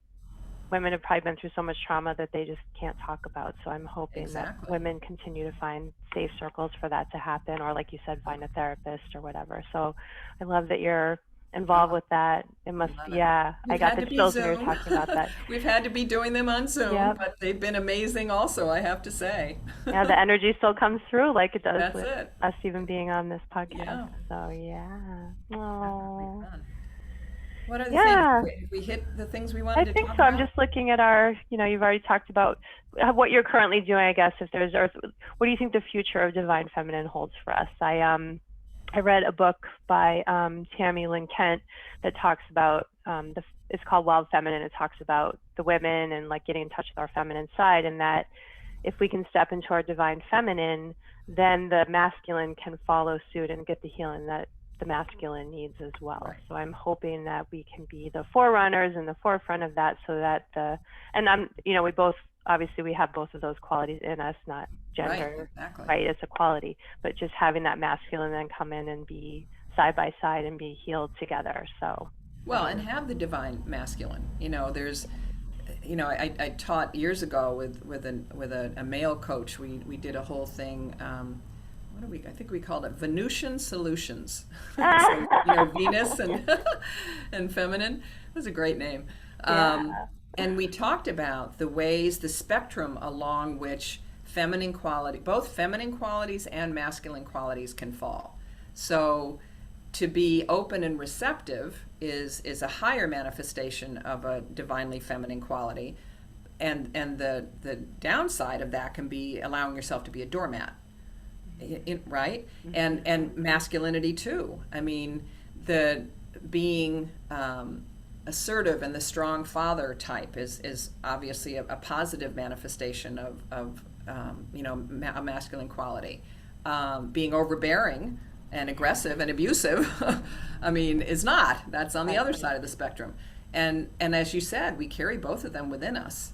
women have probably been through so much trauma that they just can't talk about. So I'm hoping that women continue to find safe circles for that to happen, or like you said, find a therapist or whatever. So I love that you're involved with that. It must be, I got the chills when you were talking about that. We've had to be doing them on Zoom, but they've been amazing also, I have to say. Yeah, the energy still comes through like it does That's with it. us even being on this podcast. Yeah. So yeah. Oh. What are the things? We hit the things we wanted to talk about? I think so. I'm just looking at our, you've already talked about what you're currently doing, I guess, what do you think the future of Divine Feminine holds for us? I read a book by Tammy Lynn Kent that talks about, it's called Wild Feminine. It talks about the women and like getting in touch with our feminine side, and that if we can step into our Divine Feminine, then the masculine can follow suit and get the healing that the masculine needs as well. Right. So I'm hoping that we can be the forerunners in the forefront of that, so that we both, obviously we have both of those qualities in us, not gender, right? It's a quality, but just having that masculine then come in and be side by side and be healed together. So and have the divine masculine. I taught years ago with a male coach. We did a whole thing. I think we called it Venusian Solutions. So, Venus and and feminine. It was a great name. Yeah. And we talked about the ways, the spectrum along which both feminine qualities and masculine qualities can fall. So to be open and receptive is a higher manifestation of a divinely feminine quality. And the downside of that can be allowing yourself to be a doormat. Right? And masculinity too. I mean, the being assertive and the strong father type is obviously a positive manifestation of a masculine quality. Being overbearing and aggressive and abusive, I mean, is not. That's on the other side of the spectrum. And as you said, we carry both of them within us.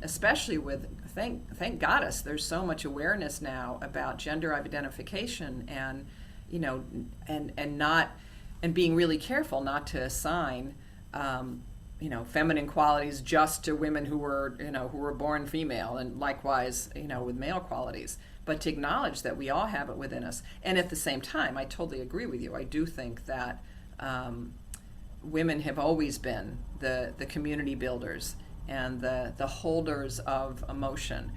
Especially with thank goddess, there's so much awareness now about gender identification and and being really careful not to assign feminine qualities just to women who were born female, and likewise with male qualities, but to acknowledge that we all have it within us. And at the same time, I totally agree with you. I do think that women have always been the community builders and the holders of emotion,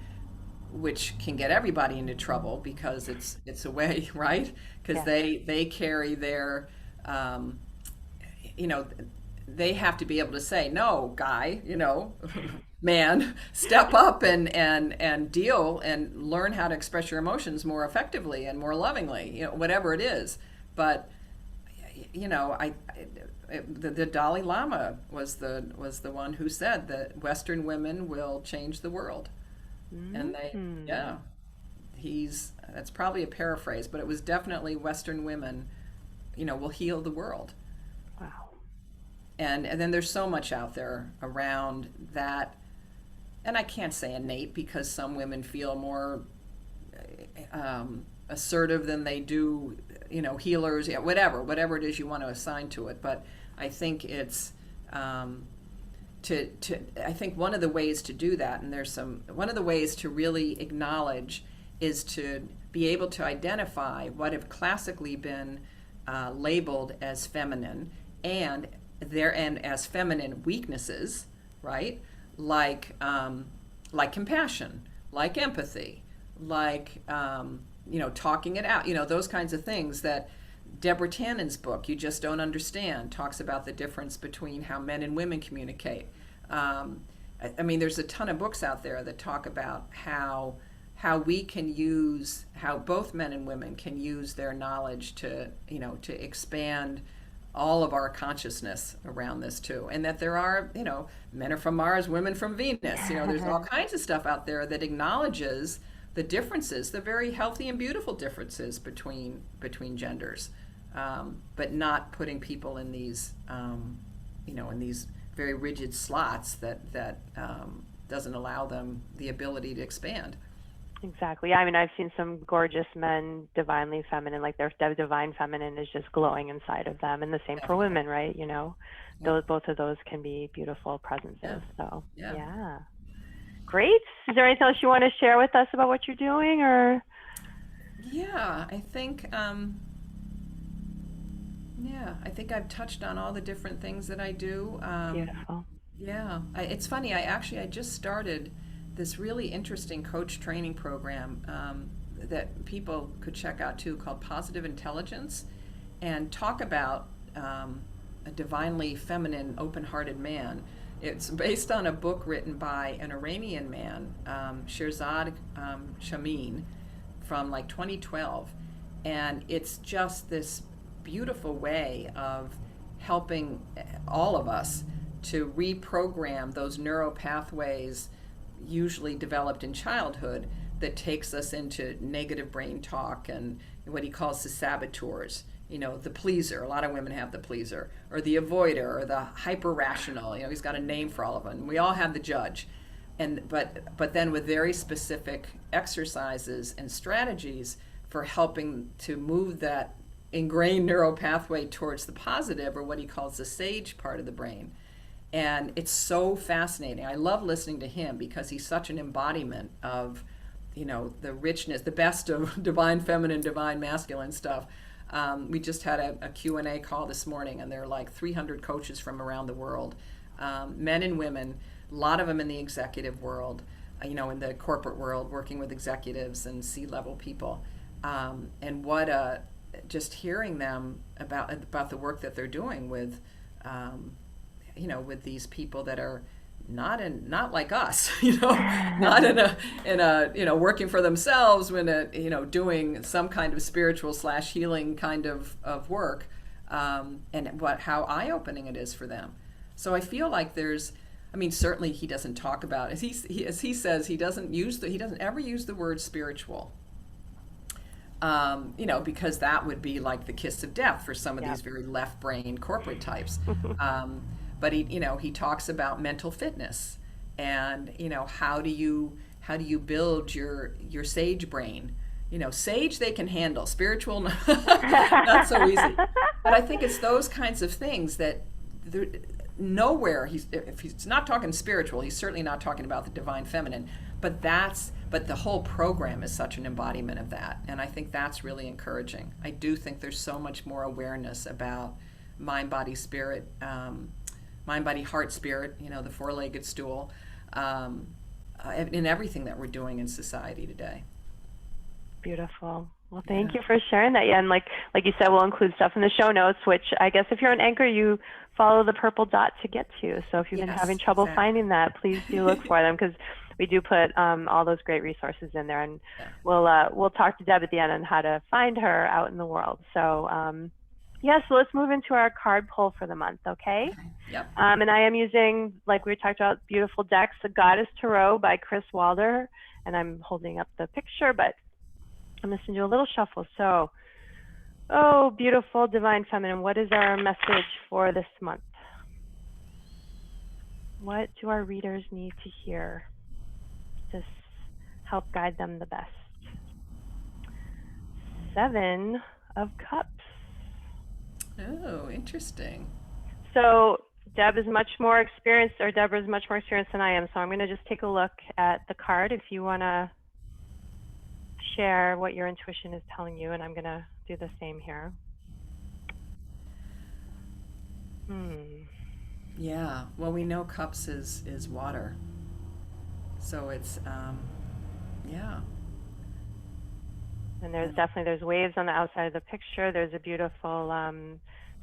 which can get everybody into trouble because it's a way, right? Because they carry their, they have to be able to say, no, guy, man, step up and deal and learn how to express your emotions more effectively and more lovingly, whatever it is. But, the Dalai Lama was the one who said that Western women will change the world. And that's probably a paraphrase, but it was definitely Western women, will heal the world. Wow. And then there's so much out there around that, and I can't say innate because some women feel more assertive than they do, healers, whatever it is you want to assign to it. But I think it's I think one of the ways to do that, and one of the ways to really acknowledge is to be able to identify what have classically been labeled as feminine and as feminine weaknesses, right? Like compassion, like empathy, like talking it out, those kinds of things that Deborah Tannen's book, You Just Don't Understand, talks about the difference between how men and women communicate. I mean, there's a ton of books out there that talk about how both men and women can use their knowledge to expand all of our consciousness around this too. And that there are, men are from Mars, women from Venus. There's all kinds of stuff out there that acknowledges the differences, the very healthy and beautiful differences between genders, but not putting people in these, in these very rigid slots that doesn't allow them the ability to expand. Exactly. I mean, I've seen some gorgeous men, divinely feminine, like their divine feminine is just glowing inside of them, and the same for women, right? Both of those can be beautiful presences. Yeah. So, yeah. Great. Is there anything else you want to share with us about what you're doing, or? Yeah, I think I've touched on all the different things that I do. Beautiful. Yeah, it's funny. I just started this really interesting coach training program that people could check out too, called Positive Intelligence, and talk about a divinely feminine, open-hearted man. It's based on a book written by an Iranian man, Shirzad Shamin, from like 2012. And it's just this beautiful way of helping all of us to reprogram those neural pathways usually developed in childhood that takes us into negative brain talk and what he calls the saboteurs. The pleaser, a lot of women have the pleaser, or the avoider, or the hyper-rational, he's got a name for all of them. We all have the judge. But then with very specific exercises and strategies for helping to move that ingrained neural pathway towards the positive, or what he calls the sage part of the brain. And it's so fascinating. I love listening to him because he's such an embodiment of, the richness, the best of divine feminine, divine masculine stuff. We just had a Q&A call this morning, and there are like 300 coaches from around the world, men and women, a lot of them in the executive world, in the corporate world, working with executives and C-level people. And what just hearing them about the work that they're doing with, with these people that are not like us, not in a working for themselves, when doing some kind of spiritual / healing kind of work, and how eye-opening it is for them. So I feel like certainly he doesn't talk about, as he says, he doesn't ever use the word spiritual. Because that would be like the kiss of death for some of these very left-brain corporate types. But he talks about mental fitness, and how do you build your sage brain? Sage they can handle, spiritual not so easy. But I think it's those kinds of things that nowhere if he's not talking spiritual, he's certainly not talking about the divine feminine. But the whole program is such an embodiment of that, and I think that's really encouraging. I do think there's so much more awareness about mind, body, spirit. Mind, body, heart, spirit, the four-legged stool, in everything that we're doing in society today. Beautiful. Well, thank you for sharing that. Yeah, and like you said, we'll include stuff in the show notes, which I guess if you're on Anchor, you follow the purple dot to get to. So if you've been having trouble finding that, please do look for them, because we do put all those great resources in there, and we'll talk to Deb at the end on how to find her out in the world. So so let's move into our card pull for the month, okay? Yep. And I am using, like we talked about, beautiful decks, The Goddess Tarot by Kris Waldherr, and I'm holding up the picture, but I'm going to do a little shuffle. So, beautiful divine feminine, what is our message for this month? What do our readers need to hear to help guide them the best? 7 of Cups. Oh, interesting. So Debra's much more experienced than I am. So I'm going to just take a look at the card if you want to share what your intuition is telling you, and I'm going to do the same here. Yeah. Well, we know Cups is water, so it's And there's waves on the outside of the picture. There's a beautiful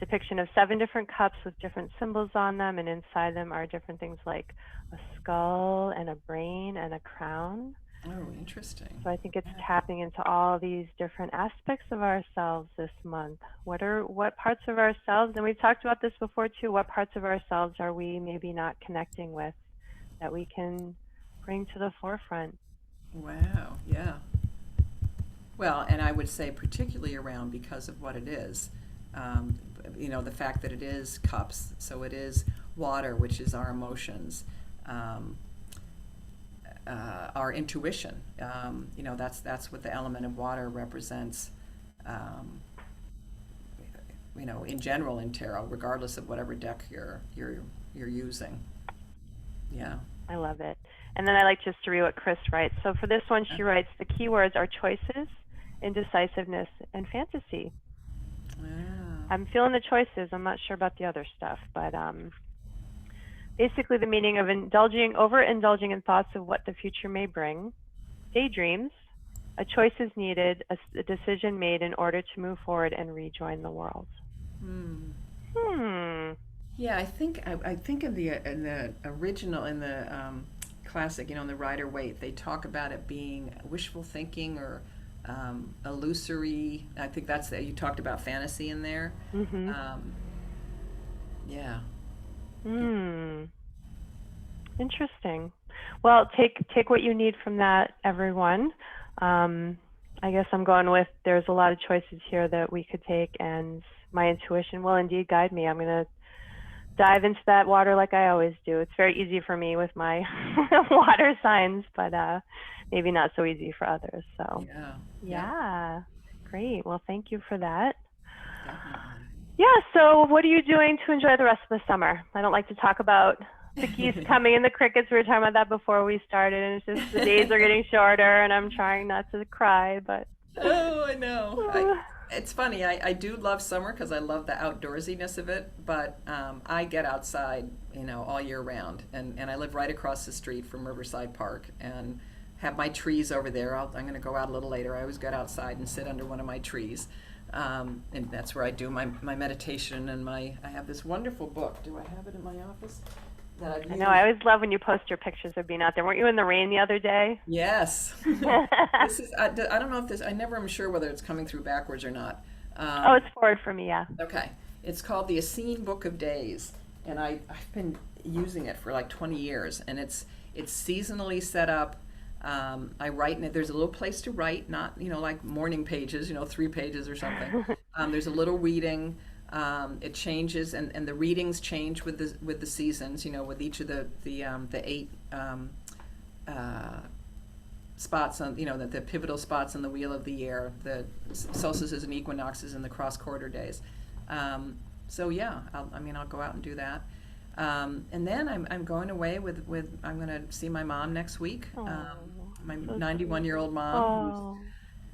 depiction of 7 different cups with different symbols on them, and inside them are different things like a skull and a brain and a crown. Oh, interesting. So I think it's tapping into all these different aspects of ourselves this month. What parts of ourselves, and we've talked about this before too, what parts of ourselves are we maybe not connecting with that we can bring to the forefront? Wow, yeah. Well, and I would say particularly around, because of what it is, the fact that it is cups, so it is water, which is our emotions, our intuition. That's what the element of water represents, in general in tarot, regardless of whatever deck you're using. Yeah. I love it. And then I like just to read what Kris writes. So for this one, she writes, the key words are choices, indecisiveness, and fantasy. Wow. I'm feeling the choices. I'm not sure about the other stuff, but basically the meaning of overindulging in thoughts of what the future may bring, daydreams, a choice is needed, a decision made in order to move forward and rejoin the world. Yeah, I think in the original, in the classic, in the Rider-Waite, they talk about it being wishful thinking or illusory. I think you talked about fantasy in there. Yeah. Interesting. Well, take what you need from that, everyone. I guess I'm going with, there's a lot of choices here that we could take, and my intuition will indeed guide me. I'm going to dive into that water like I always do. It's very easy for me with my water signs, but maybe not so easy for others. So yeah. Great. Well, thank you for that. Definitely. Yeah, so what are you doing to enjoy the rest of the summer? I don't like to talk about the geese coming and the crickets. We were talking about that before we started, and it's just the days are getting shorter, and I'm trying not to cry, but Oh, I know. It's funny. I do love summer because I love the outdoorsiness of it, but I get outside, all year round. And I live right across the street from Riverside Park and have my trees over there. I'm going to go out a little later. I always get outside and sit under one of my trees. And that's where I do my meditation and I have this wonderful book. Do I have it in my office? I know. I always love when you post your pictures of being out there. Weren't you in the rain the other day? Yes. This is, I don't know if this, I never am sure whether it's coming through backwards or not. Oh, it's forward for me, yeah. Okay. It's called the Essene Book of Days, and I've been using it for like 20 years, and it's seasonally set up. I write in it. There's a little place to write, not like morning pages, 3 pages or something. There's a little reading. It changes, and the readings change with the seasons. With each of the 8 spots on the pivotal spots on the wheel of the year, the solstices and equinoxes and the cross quarter days. So yeah, I'll go out and do that. And then I'm going away with I'm going to see my mom next week. My 91-year-old mom,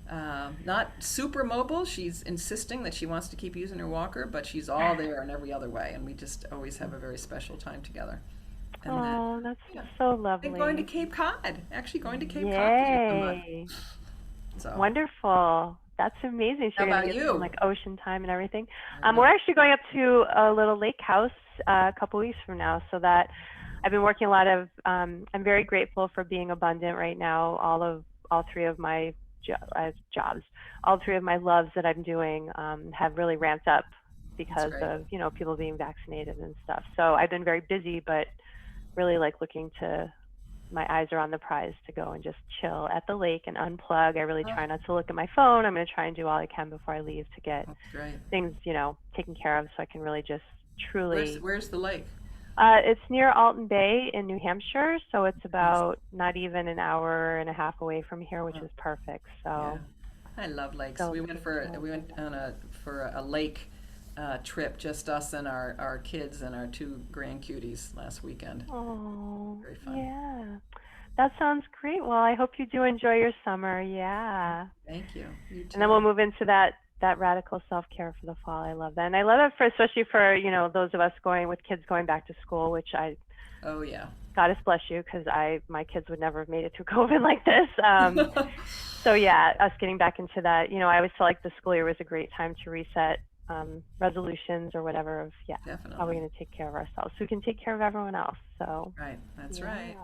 who's not super mobile. She's insisting that she wants to keep using her walker, but she's all there in every other way, and we just always have a very special time together. And that's so lovely. And going to Cape Cod. Actually going to Cape Cod for a month. So. Wonderful. That's amazing. So How you're about going to get you? some, like, ocean time and everything. We're actually going up to a little lake house a couple weeks from now, so that I've been working a lot of, I'm very grateful for being abundant right now. All 3 of my jobs, all 3 of my loves that I'm doing have really ramped up because of, people being vaccinated and stuff. So I've been very busy, but really looking to, my eyes are on the prize to go and just chill at the lake and unplug. I really try not to look at my phone. I'm going to try and do all I can before I leave to get things, taken care of, so I can really just truly. Where's the lake? It's near Alton Bay in New Hampshire, so it's about not even an hour and a half away from here, which is perfect. So I love lakes. So we went on a lake trip, just us and our kids and our 2 grand cuties last weekend. Oh, very fun. Yeah, that sounds great. Well, I hope you do enjoy your summer. Yeah. Thank you. You too. And then we'll move into that radical self-care for the fall. I love that. And I love it especially for, those of us with kids going back to school, which oh yeah, God bless you, because my kids would never have made it through COVID like this. So yeah, us getting back into that, I always felt like the school year was a great time to reset resolutions or whatever of definitely. How we're going to take care of ourselves so we can take care of everyone else. So right, that's right.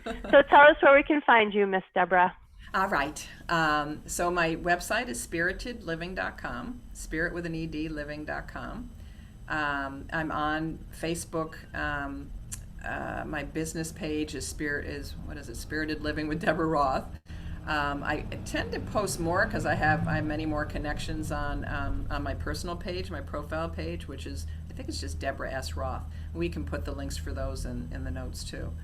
So tell us where we can find you, Miss Debra. All right. So my website is spiritedliving.com, spirit with an ED, living.com. I'm on Facebook. My business page is Spirited Living with Deborah Roth. I tend to post more because I have many more connections on my personal page, my profile page, which is, I think it's just Deborah S. Roth. We can put the links for those in the notes too.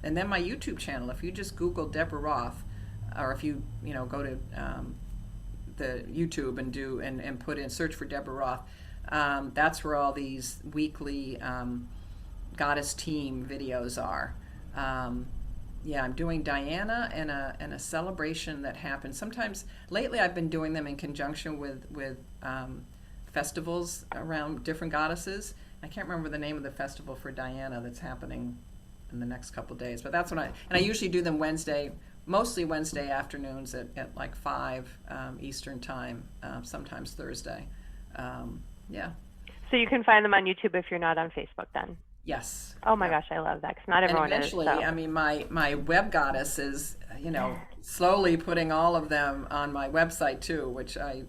And then my YouTube channel, if you just Google Deborah Roth, or if you go to the YouTube and put in, search for Deborah Roth, that's where all these weekly goddess team videos are. I'm doing Diana and a celebration that happens. Sometimes, lately I've been doing them in conjunction with festivals around different goddesses. I can't remember the name of the festival for Diana that's happening in the next couple of days, but that's when I usually do them mostly Wednesday afternoons at like 5 Eastern time, sometimes Thursday. So you can find them on YouTube if you're not on Facebook then? Yes. Oh my gosh, I love that, because not everyone is. And eventually, my web goddess is, slowly putting all of them on my website too, which I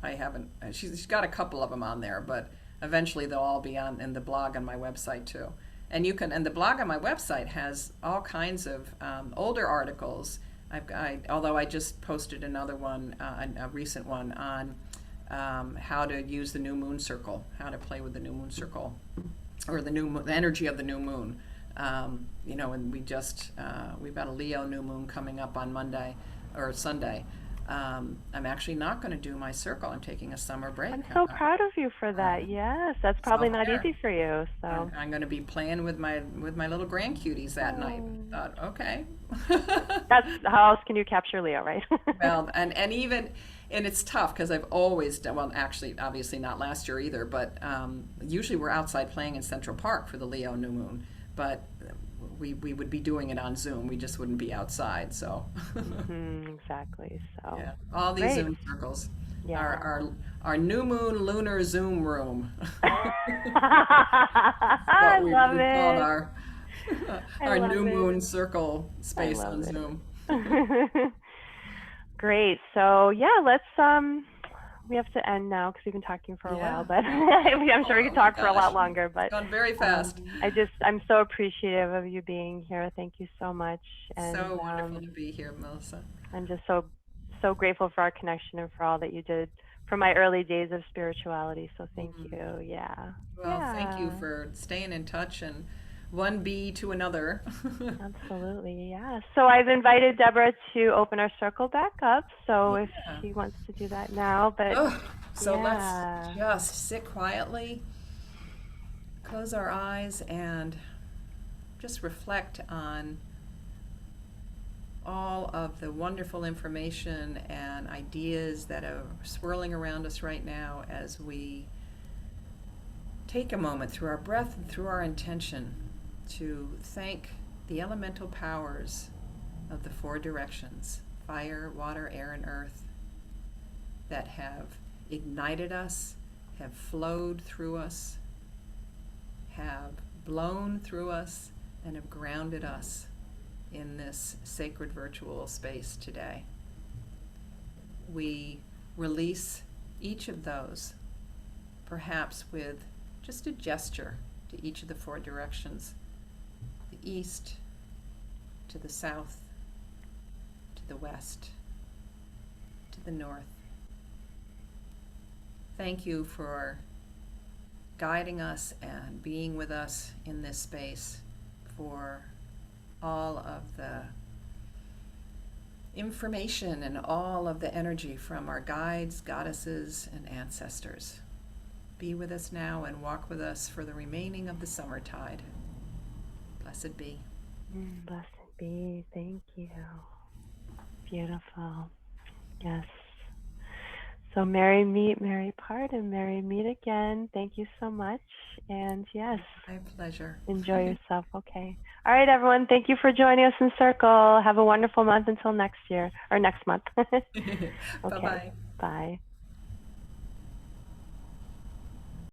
haven't, she's got a couple of them on there, but eventually they'll all be in the blog on my website too. And and the blog on my website has all kinds of older articles. Although I just posted another one, a recent one on how to use the new moon circle, how to play with the new moon circle, or the energy of the new moon. And we've got a Leo new moon coming up on Monday or Sunday. I'm actually not going to do my circle. I'm taking a summer break. I'm so proud of you for that. Yes, that's probably not easy for you. So I'm going to be playing with my little grand cuties that night. I thought, okay. That's how else can you capture Leo, right? Well, and it's tough because I've always done, well, actually, obviously not last year either, but usually we're outside playing in Central Park for the Leo New Moon, but we would be doing it on Zoom. We just wouldn't be outside, so. Exactly. So yeah, all these Zoom circles. Yeah. Our new moon lunar Zoom room. I love it. Called our new moon circle space on Zoom. Great. So yeah, let's we have to end now because we've been talking for a while, but I'm sure we could talk for a lot longer. But it's gone very fast. I'm so appreciative of you being here. Thank you so much. And so wonderful to be here, Melissa. I'm just so grateful for our connection and for all that you did for my early days of spirituality. So thank you. Yeah. Well, thank you for staying in touch and one bee to another. Absolutely, yeah. So I've invited Deborah to open our circle back up. So if she wants to do that now, but let's just sit quietly, close our eyes, and just reflect on all of the wonderful information and ideas that are swirling around us right now as we take a moment through our breath and through our intention to thank the elemental powers of the four directions, fire, water, air, and earth, that have ignited us, have flowed through us, have blown through us, and have grounded us in this sacred virtual space today. We release each of those, perhaps with just a gesture to each of the four directions, the east, to the south, to the west, to the north. Thank you for guiding us and being with us in this space, for all of the information and all of the energy from our guides, goddesses, and ancestors. Be with us now and walk with us for the remaining of the summertide. Blessed be. Blessed be. Thank you. Beautiful. Yes. So merry meet, merry part, and merry meet again. Thank you so much. And yes. My pleasure. Enjoy yourself. Okay. All right, everyone. Thank you for joining us in Circle. Have a wonderful month until next year, or next month. Okay. Bye-bye. Bye.